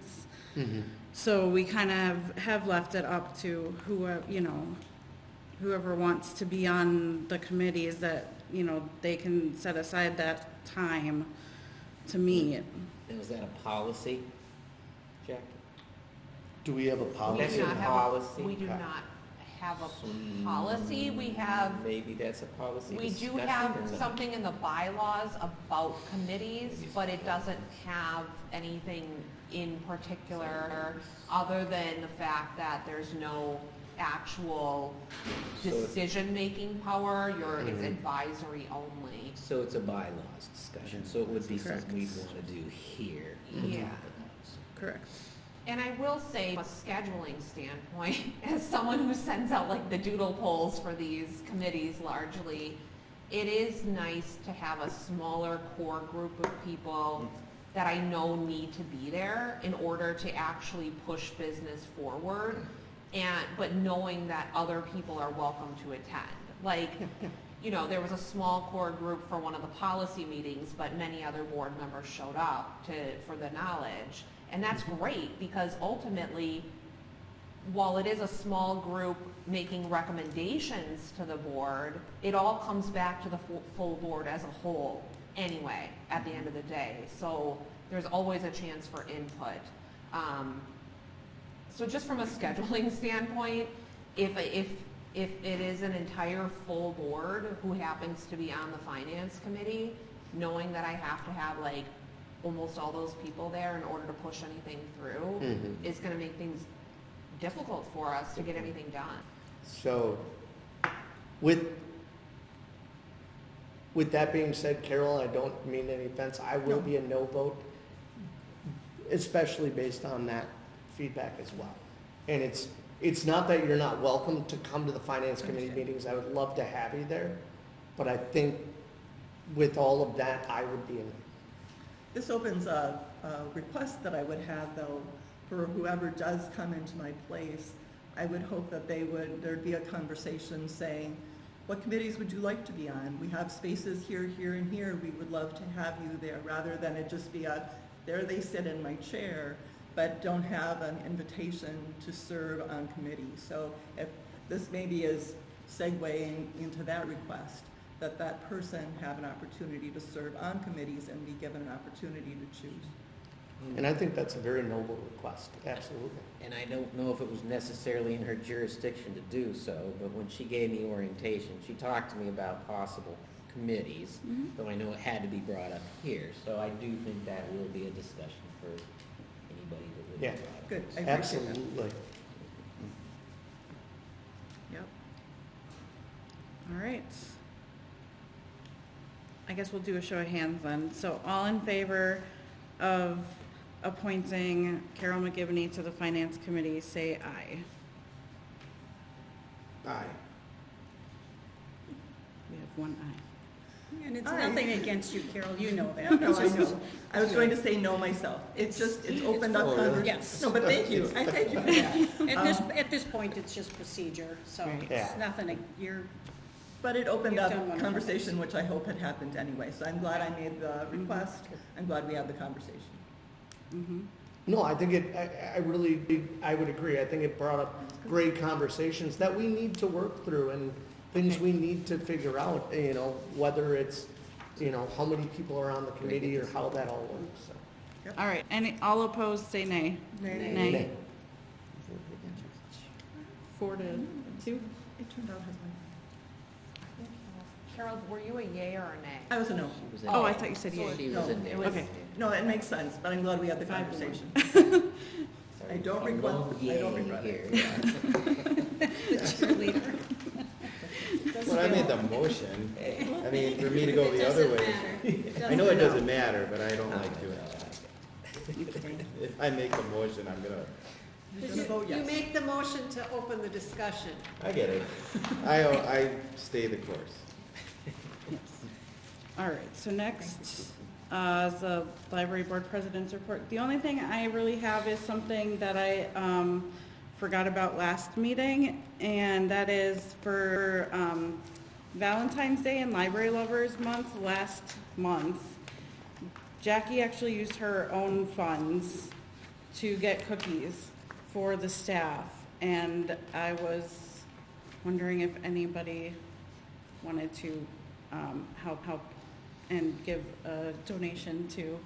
So we kind of have left it up to whoever wants to be on the committees, that, they can set aside that time to meet. Now, is that a policy, Jack? Do we have a We policy? That's do a not have policy. We do Okay. not have a policy. We have, Maybe that's a policy we do discussion have or not? something in the bylaws about committees, but it doesn't have anything in particular other than the fact that there's no actual So it's- decision-making power. It's advisory only. So it's a bylaws discussion, so it would be Correct. something we'd want to do here. Yeah. Correct. And I will say, from a scheduling standpoint, as someone who sends out like the doodle polls for these committees largely, it is nice to have a smaller core group of people that I know need to be there in order to actually push business forward, but knowing that other people are welcome to attend. Like, you know, there was a small core group for one of the policy meetings, but many other board members showed up for the knowledge. And that's great, because ultimately, while it is a small group making recommendations to the board, it all comes back to the full board as a whole anyway, at the end of the day. So there's always a chance for input. So just from a scheduling standpoint, if it is an entire full board who happens to be on the finance committee, knowing that I have to have like almost all those people there in order to push anything through is gonna make things difficult for us to get anything done. So, with that being said, Carol, I don't mean any offense, I will be a no vote, especially based on that feedback as well. And it's not that you're not welcome to come to the finance committee meetings, I would love to have you there, but I think with all of that, I would be in. This opens a request that I would have, though, for whoever does come into my place. I would hope that there'd be a conversation saying, what committees would you like to be on? We have spaces here, here, and here. We would love to have you there, rather than it just be there they sit in my chair, but don't have an invitation to serve on committees. So if this maybe is segueing into that request, that person have an opportunity to serve on committees and be given an opportunity to choose. And I think that's a very noble request, absolutely. And I don't know if it was necessarily in her jurisdiction to do so, but when she gave me orientation, she talked to me about possible committees, though I know it had to be brought up here. So I do think that will be a discussion for anybody that would. Yeah, good. I appreciate that. absolutely. Yep. All right. I guess we'll do a show of hands then. So all in favor of appointing Carol McGivney to the Finance Committee, say aye. Aye. We have one aye. And it's Aye. nothing against you, Carol, you know that. No, I know. I was going to say no myself. It's opened up Oh, really? conversation. Yes. No, but thank you. I thank you for that. At this point, it's just procedure, so Right. it's Yeah. nothing, you're, But it opened You've up done wonderful. conversation, which I hope had happened anyway. So I'm glad I made the request. I'm glad we had the conversation. No, I think I would agree. I think it brought up great conversations that we need to work through and things we need to figure out, you know, whether it's, you know, how many people are on the committee or how that all works, so. All right, all opposed, say nay. Nay. Nay. 4-2. It turned out as my. Carol, were you a yay or a nay? I was a no. She was a Oh, I nay. thought you said So yay. she was No, a nay. it was- Okay. No, it makes sense, but I'm glad we had the 5 to 1. conversation. I don't A regret, lone I don't yay regret it. here, yeah. the cheerleader. Well, I made the motion. I mean, for me to go It the other doesn't way. matter. I know it doesn't matter, but I don't like doing it. If I make the motion, I'm gonna, I'm gonna vote You yes. make the motion to open the discussion. I get it. I stay the course. All right, so next is the library board president's report. The only thing I really have is something that I forgot about last meeting, and that is for Valentine's Day and Library Lovers Month last month. Jackie actually used her own funds to get cookies for the staff, and I was wondering if anybody wanted to help and give a donation to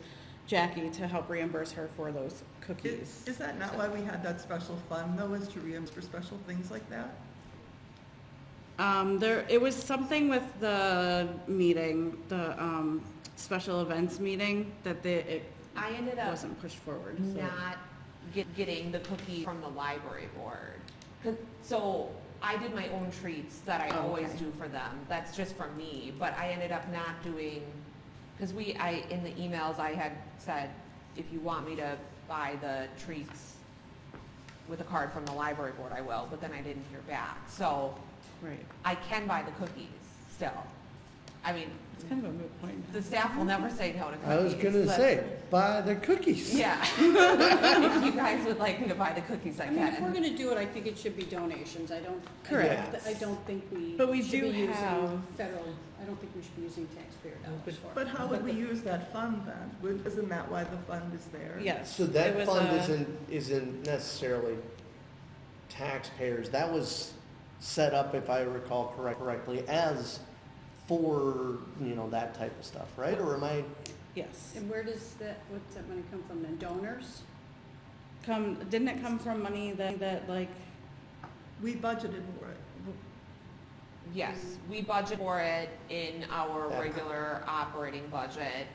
Jackie to help reimburse her for those cookies. Is that not why we had that special fund, though, is to reimburse for special things like that? It was something with the meeting, the special events meeting, that it I ended up wasn't pushed forward. So. not getting the cookie from the library board. 'Cause- So I did my own treats that I Oh, always okay. do for them. That's just for me. But I ended up not doing, because in the emails I had said, if you want me to buy the treats with a card from the library board, I will. But then I didn't hear back. So Right. I can buy the cookies still. I mean, It's kind of a moot point. the staff will never say no to cookies. I was gonna but- say, buy the cookies. Yeah. If you guys would like me to buy the cookies, I I mean, if we're can. gonna do it, I think it should be donations. I don't. Correct. I don't think we. But we should do be using have- Federal, I don't think we should be using taxpayer dollars for it. But how would we use that fund then? Isn't that why the fund is there? Yes. So it that was fund a- isn't necessarily taxpayers. That was set up, if I recall correctly, as for, that type of stuff, right? Or am I, Yes. And what's that money come from then? Donors? Didn't it come from money that like, We budgeted for it. Yes, we budget for it in our Yeah. regular operating budget.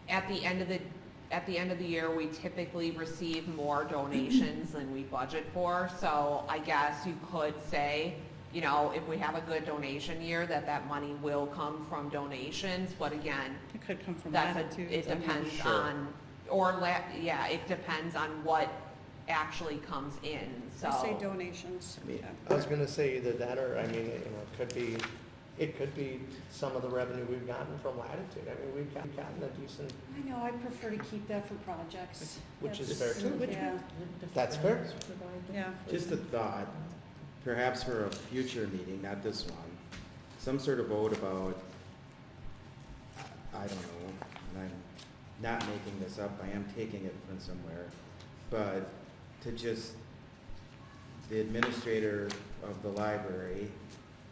At the end of the year, we typically receive more donations than we budget for. So I guess you could say, if we have a good donation year, that money will come from donations. But again, it could come from it latitudes. depends Sure. on, it depends on what actually comes in, so. I say donations. I mean, Yeah. I was gonna say either that or, it could be some of the revenue we've gotten from Latitude. I mean, we've gotten a decent, I know, I prefer to keep that for projects. Which is That's- fair, too. Yeah, that's fair. Yeah. Just a thought, perhaps for a future meeting, not this one, some sort of vote about, I don't know, and I'm not making this up, I am taking it from somewhere, but to just, the administrator of the library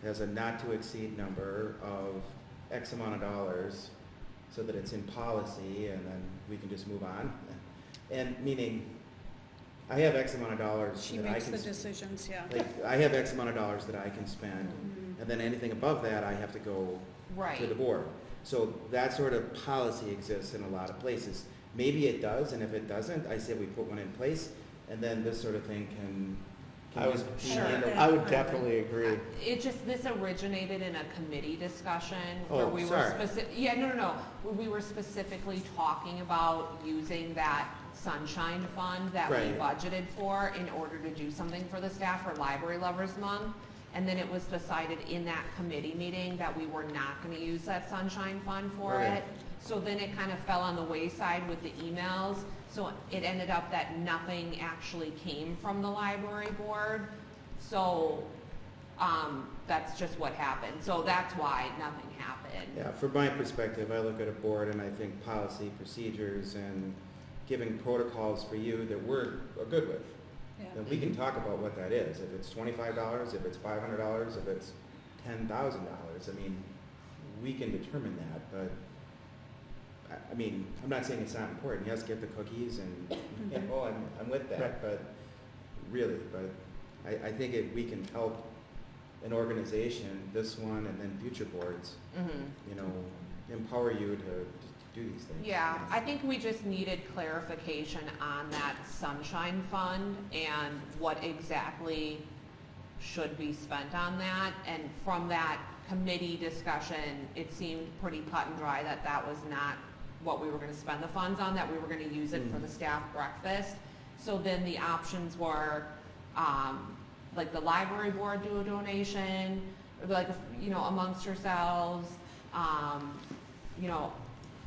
has a not-to-exceed number of X amount of dollars, so that it's in policy, and then we can just move on. And meaning, I have X amount of dollars she that I makes can the spend. decisions, yeah. Like, I have X amount of dollars that I can spend, Mhm. and then anything above that, I have to go to the Right, board. So that sort of policy exists in a lot of places. Maybe it does, and if it doesn't, I say we put one in place, and then this sort of thing can I would, just be Sure. handled. I would definitely agree. this originated in a committee discussion Oh, where we were sorry. where we were specifically talking about using that sunshine fund that we Right. budgeted for in order to do something for the staff for Library Lovers Month. And then it was decided in that committee meeting that we were not gonna use that sunshine fund for Okay. it. So then it kind of fell on the wayside with the emails, so it ended up that nothing actually came from the library board. So, that's just what happened, so that's why nothing happened. Yeah, from my perspective, I look at a board and I think policy, procedures, and giving protocols for you that we're good with. Yeah. And we can talk about what that is, if it's $25, if it's $500, if it's $10,000. I mean, we can determine that, but, I mean, I'm not saying it's not important. Yes, get the cookies and, I'm with that, Right. but really, I think we can help an organization, this one and then future boards, Mhm. empower you to do these things. Yeah, I think we just needed clarification on that sunshine fund and what exactly should be spent on that. And from that committee discussion, it seemed pretty cut and dry that that was not what we were gonna spend the funds on, that we were gonna use it for the staff breakfast. So then the options were, like the library board do a donation, or like, amongst yourselves,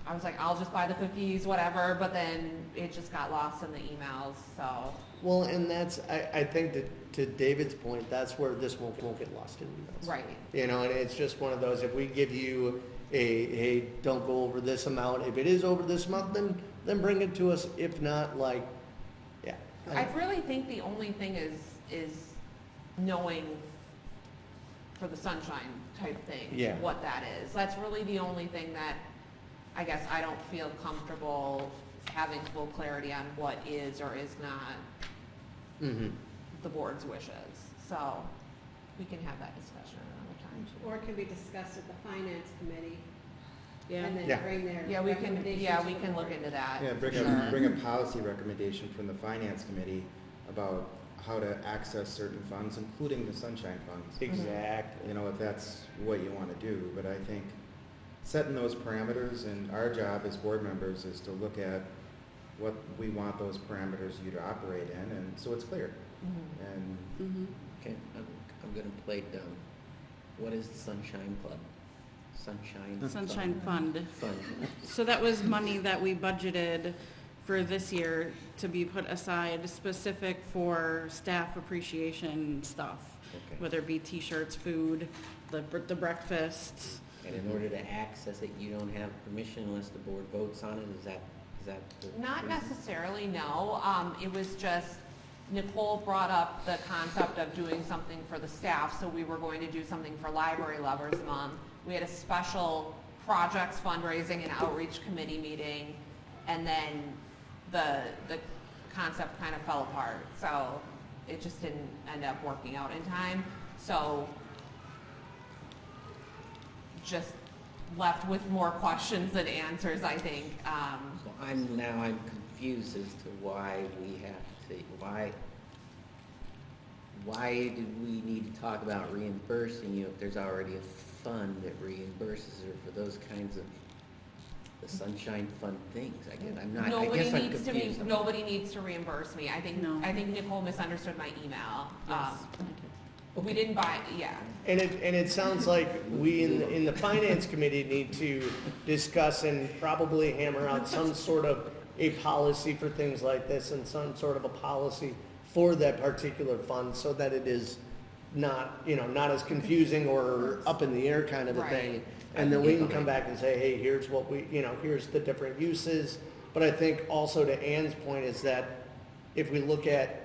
I was like, I'll just buy the cookies, whatever, but then it just got lost in the emails, so. Well, and that's, I think that to David's point, that's where this won't get lost in emails. Right. And it's just one of those, if we give you hey, don't go over this amount, if it is over this amount, then bring it to us. If not, yeah. I really think the only thing is knowing for the sunshine type thing, Yeah. what that is. That's really the only thing that I guess I don't feel comfortable having full clarity on what is or is not Mm-hmm. the board's wishes. So we can have that discussion another time too. Or can we discuss at the finance committee? Yeah. And Yeah. then bring their Yeah, we can recommendations. look into that. Yeah, for bring sure. bring a policy recommendation from the finance committee about how to access certain funds, including the sunshine funds. Exactly. If that's what you want to do, but I think setting those parameters, and our job as board members is to look at what we want those parameters you to operate in, and so it's clear. Mhm. And Mhm. Okay, I'm gonna play dumb. What is the Sunshine Club? Sunshine Fund. Fund. So that was money that we budgeted for this year to be put aside specific for staff appreciation stuff. Okay. Whether it be t-shirts, food, the breakfast. And in order to access it, you don't have permission unless the board votes on it? Is that the? Not necessarily, no. It was just Nicole brought up the concept of doing something for the staff, so we were going to do something for Library Lovers Month. We had a special projects fundraising and outreach committee meeting, and then the concept kind of fell apart. So it just didn't end up working out in time. So just left with more questions than answers, I think. So I'm confused as to why we have to, why do we need to talk about reimbursing you if there's already a fund that reimburses her for those kinds of the Sunshine Fund things? I guess I'm confused. Nobody needs to reimburse me. I think No. Nicole misunderstood my email. Yes. We didn't buy, yeah. And it sounds like we in the finance committee need to discuss and probably hammer out some sort of a policy for things like this and some sort of a policy for that particular fund so that it is not, not as confusing or up in the air kind of a thing. Right. And then we can come back and say, hey, here's what here's the different uses. But I think also to Ann's point is that if we look at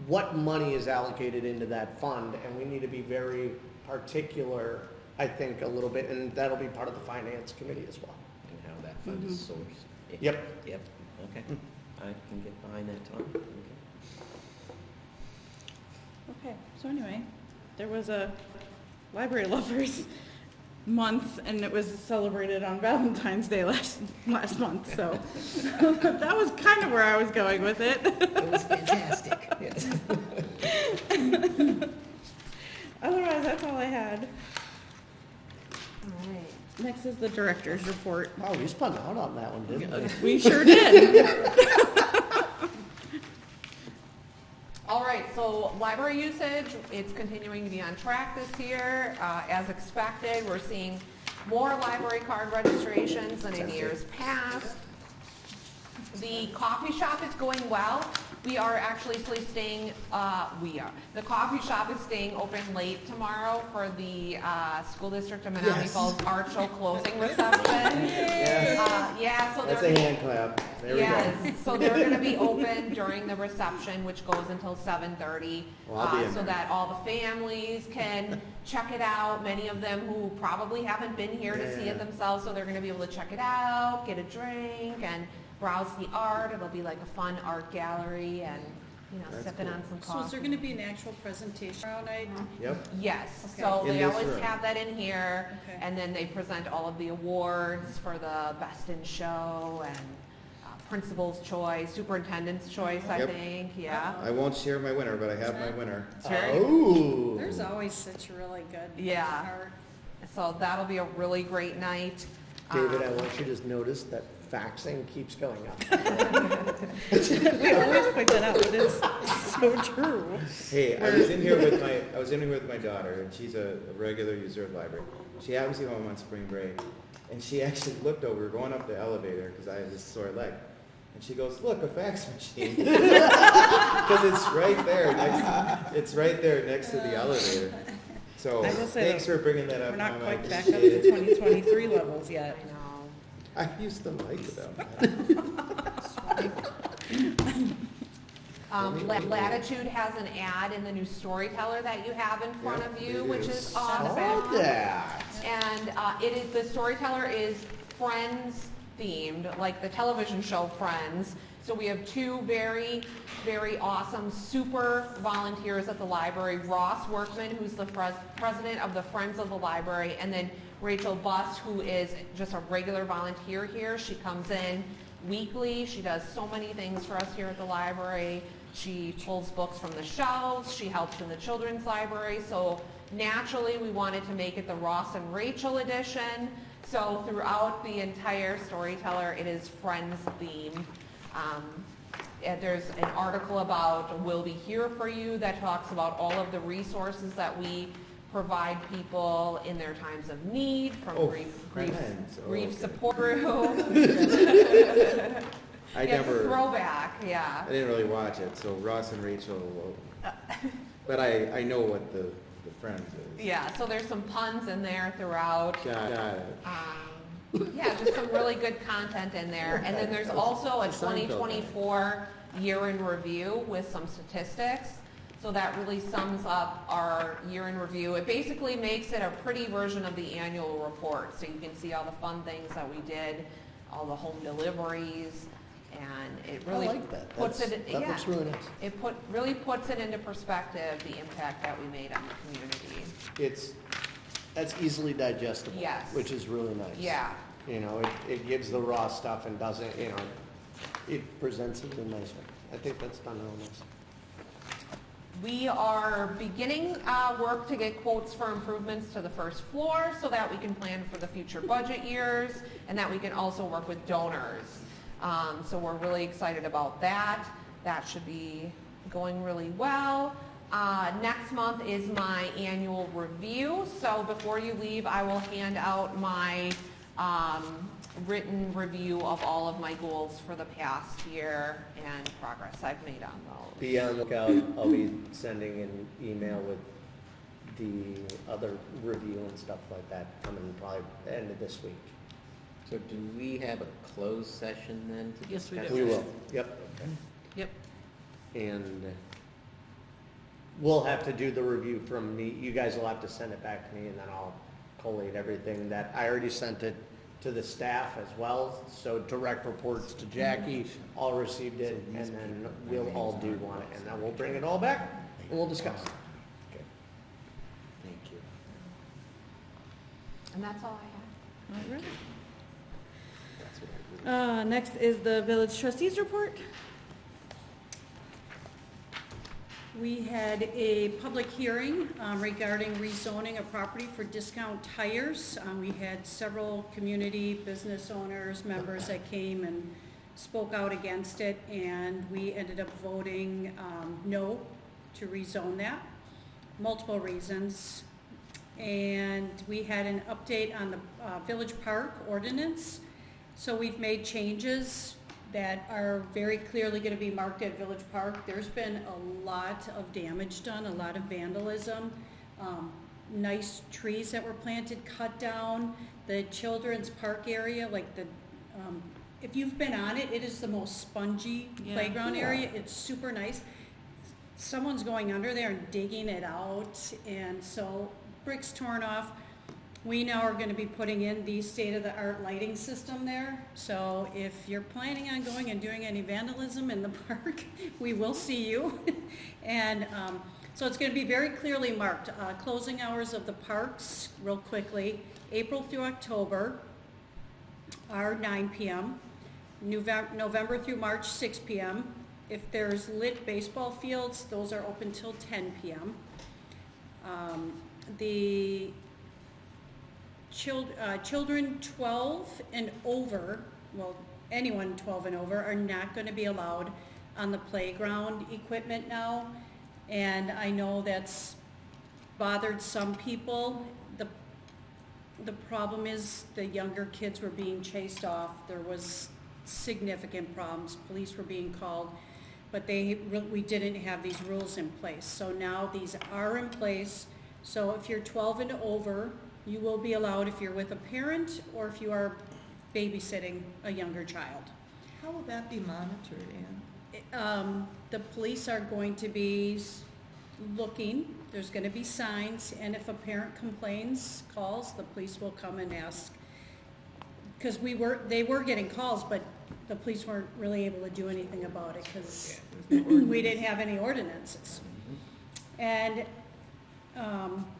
what money is allocated into that fund, and we need to be very particular, I think, a little bit, and that'll be part of the finance committee as well. And how that fund is sourced. Yep. Yep, okay. I can get behind that, Tom. Okay. Okay, so anyway, there was a Library Lovers Month, and it was celebrated on Valentine's Day last month, so that was kind of where I was going with it. It was fantastic, yes. Otherwise, that's all I had. All right. Next is the director's report. Oh, we spun out on that one, didn't we? We sure did. All right, so library usage, it's continuing to be on track this year. As expected, we're seeing more library card registrations than in years past. The coffee shop is going well. We are actually staying, the coffee shop is staying open late tomorrow for the School District of Menomonee Falls Art Show closing reception. Yeah, so That's they're. a hand clap. There we go. Yes, so they're gonna be open during the reception, which goes until 7:30. Well, I'll be in So there. that all the families can check it out, many of them who probably haven't been here to see it Yeah. themselves, so they're gonna be able to check it out, get a drink, and browse the art. It'll be like a fun art gallery and, That's sipping cool. on some So coffee. is there gonna be an actual presentation tomorrow night? Yep. Yes, Okay. so In they this always room. have that in here, Okay. and then they present all of the awards for the best in show and principal's choice, superintendent's choice, I Yep. think, yeah. I won't share my winner, but I have my winner. It's very- Oh. There's always such really good Yeah. art. So that'll be a really great night. David, I want you to notice that faxing keeps going up. We always point that out, but it's so true. Hey, I was in here with my daughter, and she's a regular user of the library. She happens to be home on spring break, and she actually looked over, we were going up the elevator, because I have this sore leg, and she goes, "Look, a fax machine," because it's right there next to the elevator. So I will say thanks for bringing that up, We're not Mom. I quite back up appreciate to it. 2023 levels yet. I know. I used to like them. Latitude has an ad in the new Storyteller that you have in front Yeah, of you, they which do. is Oh, awesome. that. And the Storyteller is Friends themed, like the television show Friends. So we have two very, very awesome super volunteers at the library. Ross Workman, who's the president of the Friends of the Library, and then Rachel Buss, who is just a regular volunteer here. She comes in weekly. She does so many things for us here at the library. She pulls books from the shelves. She helps in the children's library. So naturally, we wanted to make it the Ross and Rachel edition. So throughout the entire Storyteller, it is Friends themed. And there's an article about We'll Be Here For You that talks about all of the resources that we provide people in their times of need from Oh, grief friends. Oh, grief okay. support group. I It's a never, throwback, yeah. I didn't really watch it, so Ross and Rachel, but I know what the Friends is. Yeah, so there's some puns in there throughout. Got it. Yeah, just some really good content in there. And then there's also a It's a Seinfeld 2024 year in review with some statistics. So that really sums up our year in review. It basically makes it a pretty version of the annual report. So you can see all the fun things that we did, all the home deliveries, and it I really like that. puts That it, looks really nice. it really puts it into perspective, the impact that we made on the community. That's easily digestible. Yes. Which is really nice. Yeah. You know, it gives the raw stuff and doesn't, you know, it presents it in a nice way. I think that's done real nice. We are beginning work to get quotes for improvements to the first floor so that we can plan for the future budget years and that we can also work with donors. So we're really excited about that. That should be going really well. Next month is my annual review. So before you leave, I will hand out my written review of all of my goals for the past year and progress I've made on those. Be on the lookout. I'll be sending an email with the other review and stuff like that coming probably the end of this week. So do we have a closed session then to Yes, we discuss? do. We will, yep. Yep. And we'll have to do the review from me. You guys will have to send it back to me, and then I'll collate everything that, I already sent it to the staff as well. So direct reports to Jackie, all received it, and then we'll all do one, and then we'll bring it all back, and we'll discuss. Okay. Thank you. And that's all I have. All right. That's what I really. Next is the village trustees report. We had a public hearing regarding rezoning a property for discount tires. We had several community business owners, members that came and spoke out against it, and we ended up voting no to rezone that. Multiple reasons. And we had an update on the Village Park ordinance. So we've made changes that are very clearly going to be marked at Village Park. There's been a lot of damage done, a lot of vandalism, nice trees that were planted, cut down. The children's park area, like if you've been on it, it is the most spongy playground area. It's super nice. Someone's going under there and digging it out, and so bricks torn off. We now are going to be putting in the state-of-the-art lighting system there. So if you're planning on going and doing any vandalism in the park, we will see you. And so it's going to be very clearly marked. Closing hours of the parks, real quickly, April through October are 9 p.m. November through March, 6 p.m. If there's lit baseball fields, those are open till 10 p.m. The children 12 and over, well, anyone 12 and over, are not going to be allowed on the playground equipment now. And I know that's bothered some people. The problem is the younger kids were being chased off. There was significant problems. Police were being called, but we didn't have these rules in place. So now these are in place. So if you're 12 and over, you will be allowed if you're with a parent or if you are babysitting a younger child. How will that be monitored, Ann? The police are going to be looking. There's going to be signs, and if a parent calls, the police will come and ask. Because they were getting calls, but the police weren't really able to do anything about it because we didn't have any ordinances. And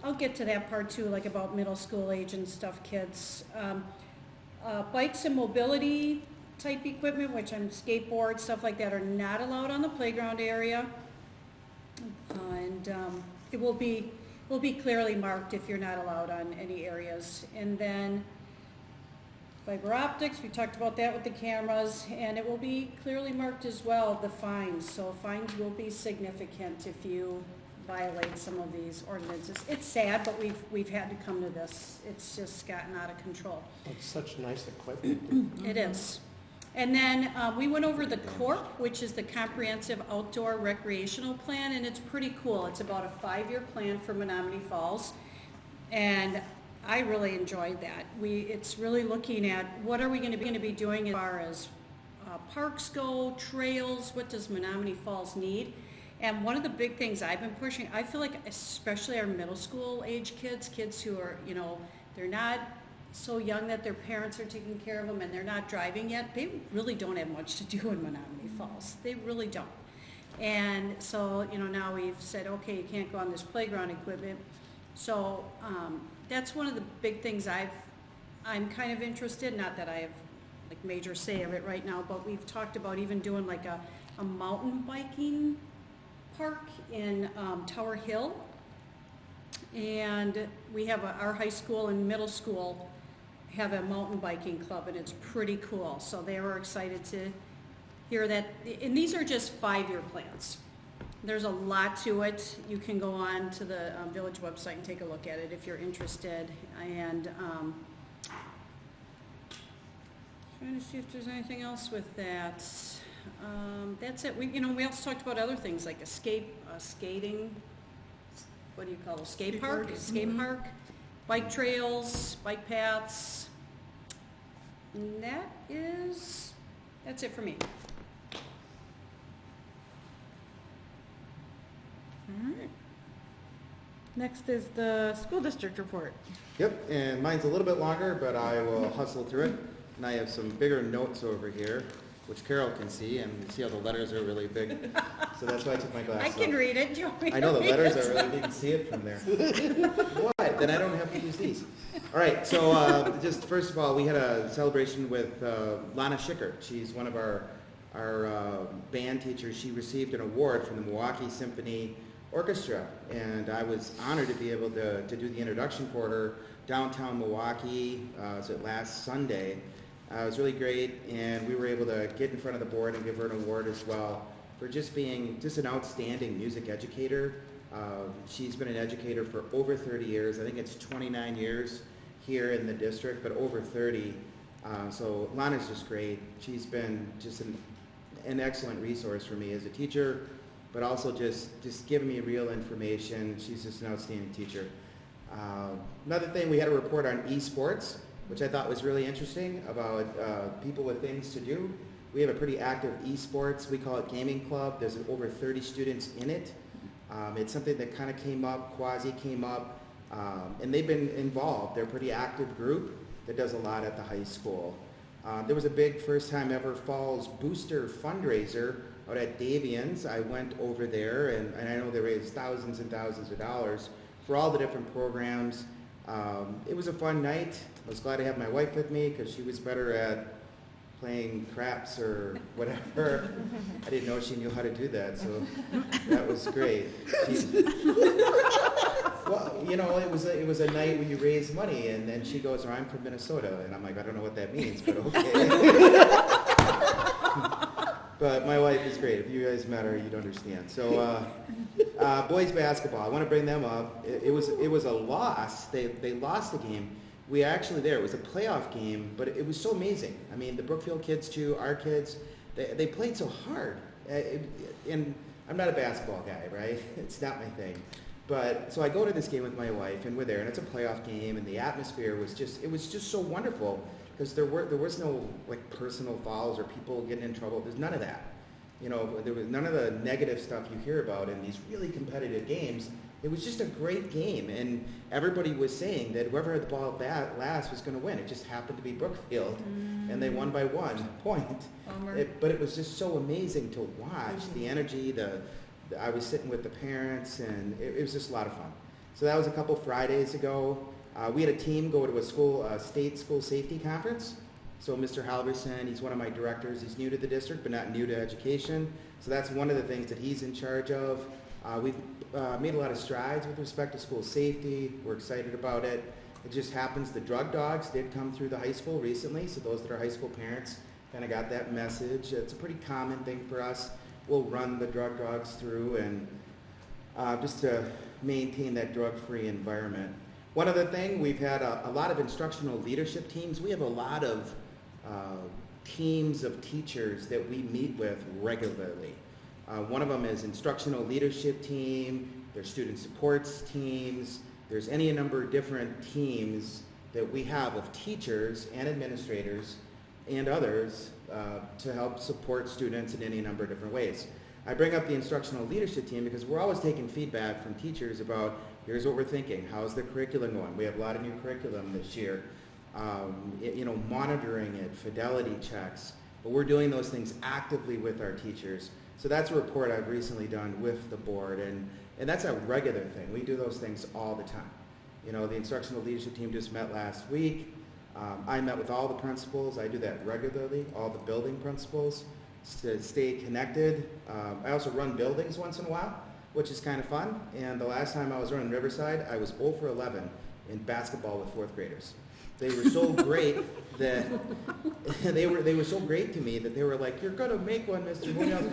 I'll get to that part too, like about middle school age and stuff, kids. Bikes and mobility type equipment, which on skateboards, stuff like that, are not allowed on the playground area. And it will be clearly marked if you're not allowed on any areas. And then fiber optics, we talked about that with the cameras, and it will be clearly marked as well, the fines. So fines will be significant if you violate some of these ordinances. It's sad, but we've had to come to this. It's just gotten out of control. It's such nice equipment. It is. And then we went over the CORP, which is the Comprehensive Outdoor Recreational Plan, and it's pretty cool. It's about a 5-year plan for Menomonee Falls, and I really enjoyed that. It's really looking at what are we going to be doing as far as parks go, trails, what does Menomonee Falls need? And one of the big things I've been pushing, I feel like especially our middle school age kids who are, they're not so young that their parents are taking care of them and they're not driving yet, they really don't have much to do in Menomonee Falls. They really don't. And so, now we've said, okay, you can't go on this playground equipment. So that's one of the big things I'm kind of interested, not that I have like major say of it right now, but we've talked about even doing like a mountain biking park in Tower Hill. And we have our high school and middle school have a mountain biking club, and it's pretty cool. So they were excited to hear that. And these are just 5-year plans. There's a lot to it. You can go on to the village website and take a look at it if you're interested. And trying to see if there's anything else with that. That's it. We also talked about other things like skating. What do you call it? Skate park, bike trails, bike paths. And that's it for me. All right. Next is the school district report. Yep, and mine's a little bit longer, but I will hustle through it. And I have some bigger notes over here, which Carol can see, and you see how the letters are really big. So that's why I took my glasses I can off. read it. Do you want me I know to the read letters it? are really big. You can see it from there. What? Then I don't have to use these. All right, so just first of all, we had a celebration with Lana Schickert. She's one of our band teachers. She received an award from the Milwaukee Symphony Orchestra, and I was honored to be able to do the introduction for her downtown Milwaukee. Was it last Sunday? It was really great, and we were able to get in front of the board and give her an award as well for just being just an outstanding music educator. She's been an educator for over 30 years. I think it's 29 years here in the district, but over 30. So Lana's just great. She's been just an excellent resource for me as a teacher, but also just giving me real information. She's just an outstanding teacher. Another thing, we had a report on esports, which I thought was really interesting about people with things to do. We have a pretty active esports, we call it Gaming Club. There's over 30 students in it. It's something that kind of came up, quasi came up, and they've been involved. They're a pretty active group that does a lot at the high school. There was a big first time ever Falls Booster fundraiser out at Davian's. I went over there, and I know they raised thousands and thousands of dollars for all the different programs. It was a fun night. I was glad to have my wife with me because she was better at playing craps or whatever. I didn't know she knew how to do that, so that was great. Well, it was a night where you raise money, and then she goes, "Oh, I'm from Minnesota," and I'm like, I don't know what that means, but okay. But my wife is great. If you guys met her, you'd understand. So, boys basketball. I want to bring them up. It was a loss. They lost the game. We actually there. It was a playoff game, but it was so amazing. I mean, the Brookfield kids too, our kids, they played so hard. And I'm not a basketball guy, right? It's not my thing. But so I go to this game with my wife, and we're there, and it's a playoff game, and the atmosphere was just so wonderful because there was no like personal fouls or people getting in trouble. There's none of that. There was none of the negative stuff you hear about in these really competitive games. It was just a great game, and everybody was saying that whoever had the ball last was going to win. It just happened to be Brookfield, and they won by 1 point. But it was just so amazing to watch, the energy, I was sitting with the parents, and it was just a lot of fun. So that was a couple Fridays ago. We had a team go to a state school safety conference. So Mr. Halverson, he's one of my directors. He's new to the district, but not new to education. So that's one of the things that he's in charge of. We've made a lot of strides with respect to school safety. We're excited about it. It just happens the drug dogs did come through the high school recently, so those that are high school parents kind of got that message. It's a pretty common thing for us. We'll run the drug dogs through, and just to maintain that drug-free environment. One other thing, we've had a lot of instructional leadership teams. We have a lot of teams of teachers that we meet with regularly. One of them is instructional leadership team, there's student supports teams, there's any number of different teams that we have of teachers and administrators and others to help support students in any number of different ways. I bring up the instructional leadership team because we're always taking feedback from teachers about, here's what we're thinking, how's the curriculum going? We have a lot of new curriculum this year. Monitoring it, fidelity checks, but we're doing those things actively with our teachers. So that's a report I've recently done with the board, and that's a regular thing. We do those things all the time. The instructional leadership team just met last week. I met with all the principals. I do that regularly, all the building principals, to stay connected. I also run buildings once in a while, which is kind of fun. And the last time I was running Riverside, I was 0 for 11 in basketball with 4th graders. They were so great that they were so great to me that they were like, "You're gonna make one, Mr. Munoz."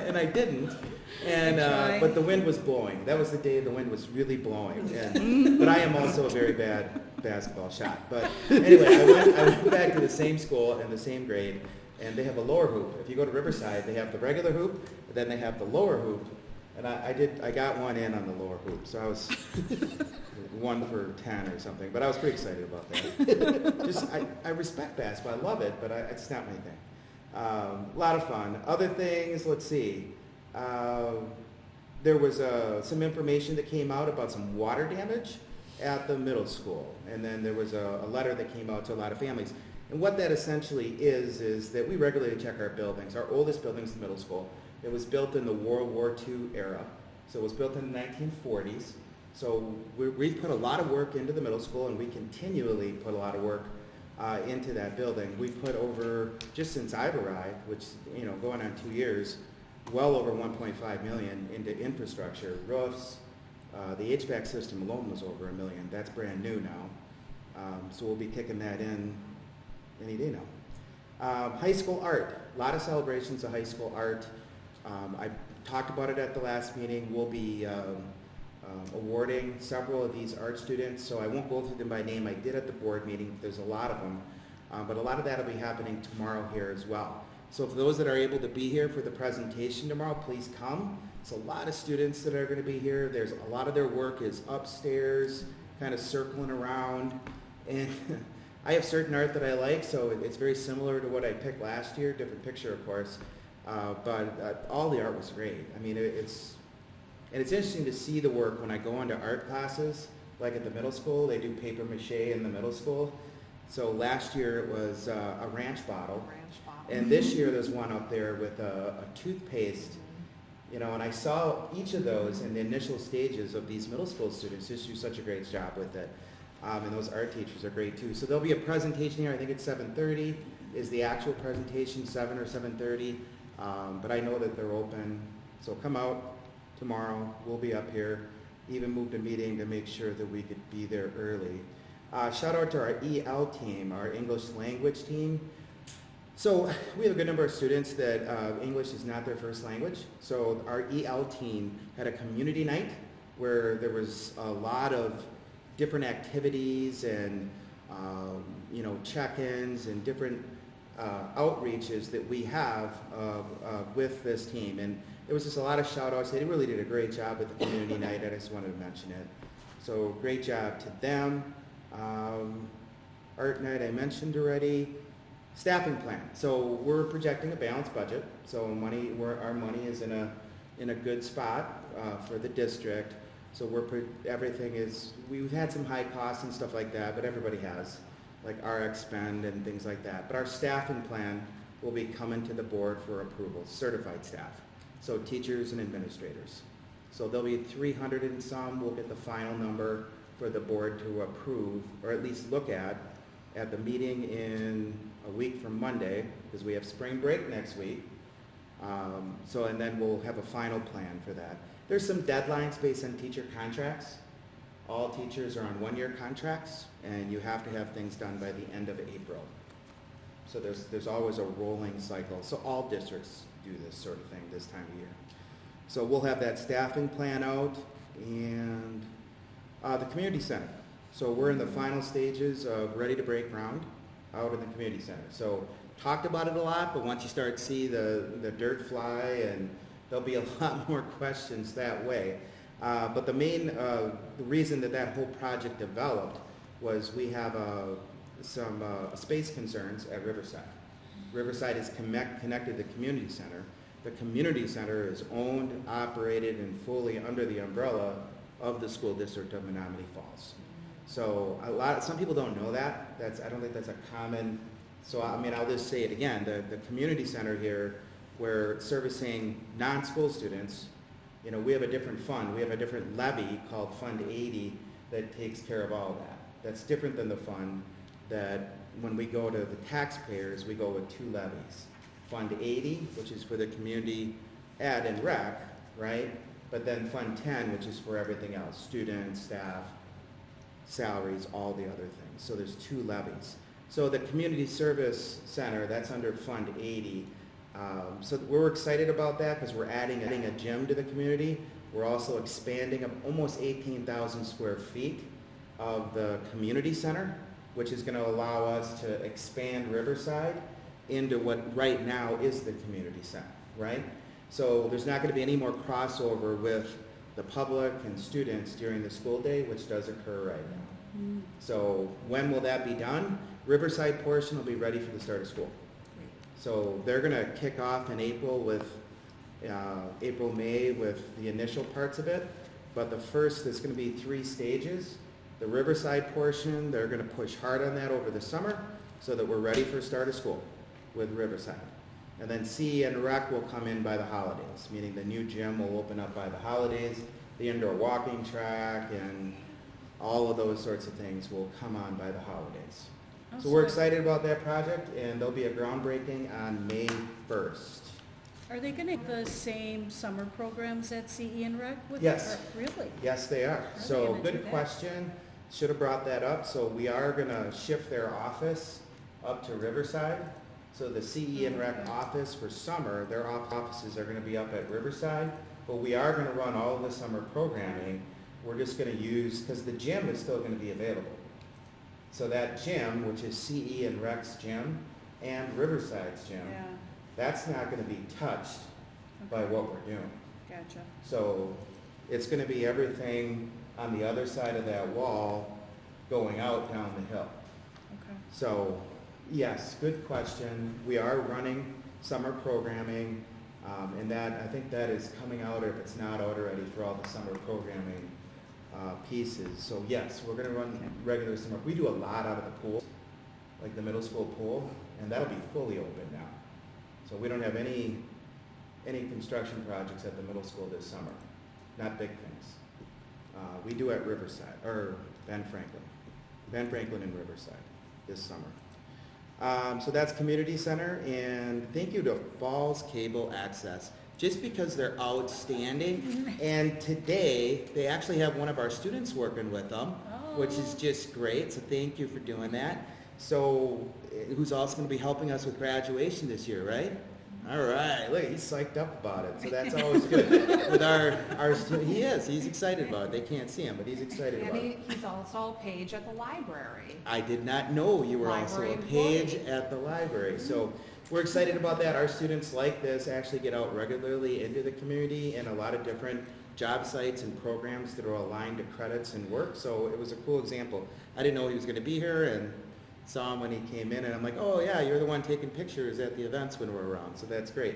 And I didn't. And but the wind was blowing. That was the day the wind was really blowing. But I am also a very bad basketball shot. But anyway, I went back to the same school and the same grade, and they have a lower hoop. If you go to Riverside, they have the regular hoop, then they have the lower hoop. And I got one in on the lower hoop, so I was 1 for 10 or something. But I was pretty excited about that. I respect basketball, I love it, but it's not my thing. A lot of fun. Other things, let's see. There was some information that came out about some water damage at the middle school, and then there was a letter that came out to a lot of families. And what that essentially is that we regularly check our buildings. Our oldest building is the middle school. It was built in the World War II era, so it was built in the 1940s. So we've put a lot of work into the middle school, and we continually put a lot of work into that building. We've put over, just since I've arrived, which, going on 2 years, well over 1.5 million into infrastructure, roofs. The HVAC system alone was over $1 million. That's brand new now. So we'll be kicking that in any day now. High school art, a lot of celebrations of high school art. I talked about it at the last meeting. We'll be awarding several of these art students, so I won't go through them by name. I did at the board meeting. There's a lot of them, but a lot of that will be happening tomorrow here as well. So for those that are able to be here for the presentation tomorrow, please come. It's a lot of students that are going to be here. There's a lot of their work is upstairs, kind of circling around, and I have certain art that I like, so it's very similar to what I picked last year, different picture of course. But all the art was great. I mean, it's interesting to see the work when I go into art classes, like at the middle school. They do paper mache in the middle school. So last year it was a ranch bottle, and this year there's one up there with a toothpaste. And I saw each of those in the initial stages of these middle school students just do such a great job with it. And those art teachers are great too. So there'll be a presentation here. I think it's 7:30 is the actual presentation, 7 or 7:30. But I know that they're open, so come out tomorrow. We'll be up here. Even moved a meeting to make sure that we could be there early. Shout out to our EL team, our English language team. So we have a good number of students that English is not their first language. So our EL team had a community night where there was a lot of different activities and check-ins and different outreaches that we have with this team, and it was just a lot of shout outs. They really did a great job with the community night. I just wanted to mention it. So great job to them. Art night I mentioned already. Staffing plan. So we're projecting a balanced budget. So our money is in a good spot for the district. So we've had some high costs and stuff like that, but everybody has, like RX spend and things like that. But our staffing plan will be coming to the board for approval, certified staff. So teachers and administrators. So there'll be 300 and some. We'll get the final number for the board to approve, or at least look at the meeting in a week from Monday, because we have spring break next week. And then we'll have a final plan for that. There's some deadlines based on teacher contracts. All teachers are on one-year contracts, and you have to have things done by the end of April. So there's always a rolling cycle. So all districts do this sort of thing this time of year. So we'll have that staffing plan out, and the community center. So we're in the final stages of ready to break ground out in the community center. So talked about it a lot, but once you start to see the dirt fly, and there'll be a lot more questions that way. But the main the reason that whole project developed was we have some space concerns at Riverside. Riverside is connected to the community center. The community center is owned, operated, and fully under the umbrella of the school district of Menomonee Falls. So some people don't know that. I don't think that's a common. So I mean, I'll just say it again. The community center here, we're servicing non-school students. You know, we have a different fund. We have a different levy called Fund 80 that takes care of all that. That's different than the fund that when we go to the taxpayers, we go with two levies. Fund 80, which is for the community ed and rec, right? But then Fund 10, which is for everything else, students, staff, salaries, all the other things. So there's two levies. So the community service center, that's under Fund 80. So we're excited about that because we're adding a gym to the community. We're also expanding almost 18,000 square feet of the community center, which is going to allow us to expand Riverside into what right now is the community center, right? So there's not going to be any more crossover with the public and students during the school day, which does occur right now. Mm. So when will that be done? Riverside portion will be ready for the start of school. So they're going to kick off in April with April, May with the initial parts of it. But there's going to be 3 stages. The Riverside portion, they're going to push hard on that over the summer so that we're ready for start of school with Riverside. And then C and Rec will come in by the holidays, meaning the new gym will open up by the holidays, the indoor walking track, and all of those sorts of things will come on by the holidays. Oh, So we're excited about that project, and there'll be a groundbreaking on May 1st. Are they going to have the same summer programs at CE and Rec? Yes. Really? Yes, they are. they So gonna do good that? question. Should have brought that up. So we are going to shift their office up to Riverside. So the CE and Rec Okay. office for summer, their offices are going to be up at Riverside. But we are going to run all of the summer programming. We're just going to use, because the gym is still going to be available. So that gym, which is CE and Rec's gym and Riverside's gym, Yeah, that's not going to be touched by okay, what we're doing. gotcha. So it's going to be everything on the other side of that wall going out down the hill. Okay. So yes, good question. We are running summer programming, and that I think that is coming out, or if it's not out already, for all the summer programming pieces. So yes, we're going to run regular summer. We do a lot out of the pool, like the middle school pool, and that'll be fully open now. So we don't have any construction projects at the middle school this summer, not big things. We do at Riverside, or Ben Franklin and Riverside this summer. So that's community center, and thank you to Falls Cable Access, just because they're outstanding. And today, they actually have one of our students working with them, which is just great, so thank you for doing that. So, who's also going to be helping us with graduation this year, right? All right, look, he's psyched up about it, so that's always good. With our student, he's excited about it. They can't see him, but he's excited about it. And he's also a page at the library. I did not know you were also a Library page employee. at the library. So we're excited about that. Our students like this actually get out regularly into the community and a lot of different job sites and programs that are aligned to credits and work. So it was a cool example. I didn't know he was going to be here, and saw him when he came in, and I'm like, oh yeah, you're the one taking pictures at the events when we're around. So that's great.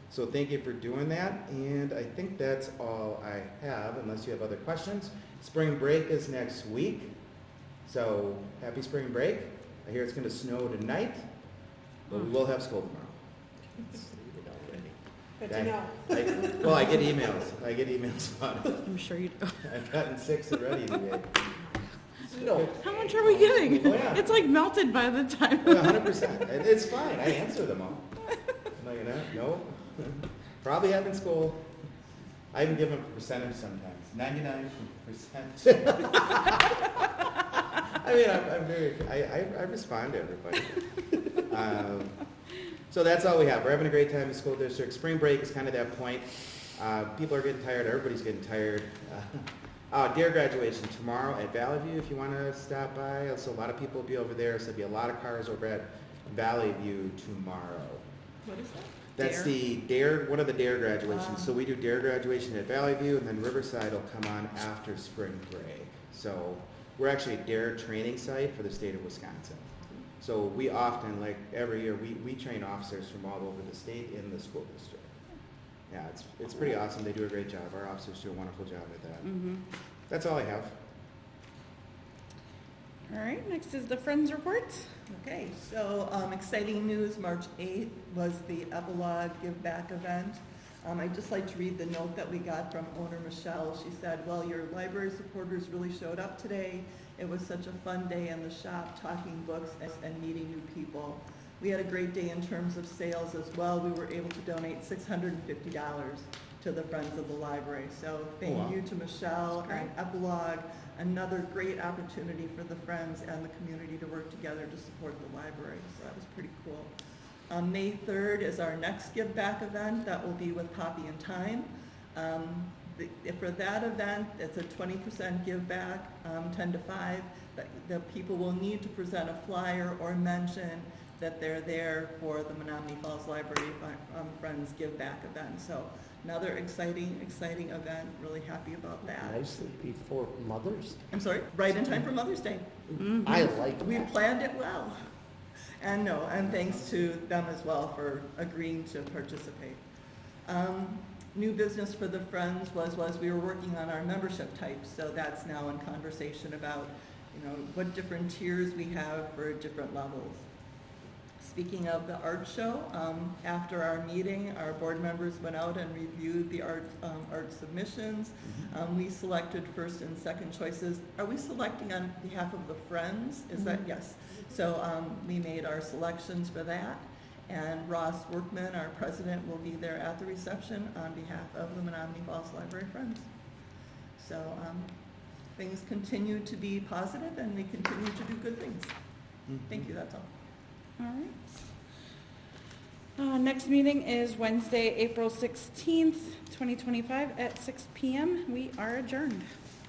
So thank you for doing that, and I think that's all I have, unless you have other questions. Spring break is next week, so happy spring break. I hear it's going to snow tonight, but we will have school tomorrow. Good to know. Well, I get emails. I get emails about it. I'm sure you do. I've gotten 6 already today. No. How much are we getting? Oh, yeah. It's like melted by the time. 100%. It's fine. I answer them all. I'm like, no. Probably have in school. I even give them a percentage sometimes. 99%. I mean, I'm very. I respond to everybody. So that's all we have. We're having a great time in the school district. Spring break is kind of that point. People are getting tired. Everybody's getting tired. Dare graduation tomorrow at Valley View if you want to stop by. So a lot of people will be over there. So there'll be a lot of cars over at Valley View tomorrow. What is that? That's Dare? the Dare, one of the Dare graduations. So we do Dare graduation at Valley View, and then Riverside will come on after spring break. So we're actually a Dare training site for the state of Wisconsin. So we often, like every year, we train officers from all over the state in the school district. Yeah, it's pretty awesome. They do a great job. Our officers do a wonderful job at that. That's all I have. All right, next is the Friends report. Okay, so exciting news, March 8th was the Epilogue Give Back event. I'd just like to read the note that we got from owner Michelle. She said, well, your library supporters really showed up today. It was such a fun day in the shop, talking books and meeting new people. We had a great day in terms of sales as well. We were able to donate $650 to the Friends of the Library. So thank you to Michelle and Epilogue. Another great opportunity for the Friends and the community to work together to support the library. So that was pretty cool. May 3rd is our next Give Back event. That will be with Poppy and Time. For that event, it's a 20% give back, 10 to 5. The people will need to present a flyer or mention that they're there for the Menomonee Falls Library Friends Give Back event. So another exciting event. Really happy about that. Nicely before Mother's Day. I'm sorry, right in time for Mother's Day. I like We that. planned it well. And thanks to them as well for agreeing to participate. New business for the Friends was we were working on our membership types, so that's now in conversation about, what different tiers we have for different levels. Speaking of the art show, after our meeting, our board members went out and reviewed the art submissions. We selected first and second choices. Are we selecting on behalf of the Friends? Is that, yes. So we made our selections for that. And Ross Workman, our president, will be there at the reception on behalf of the Menomonee Falls Library Friends. So things continue to be positive and we continue to do good things. Thank you, that's all. All right. Next meeting is Wednesday, April 16th, 2025 at 6 p.m. We are adjourned.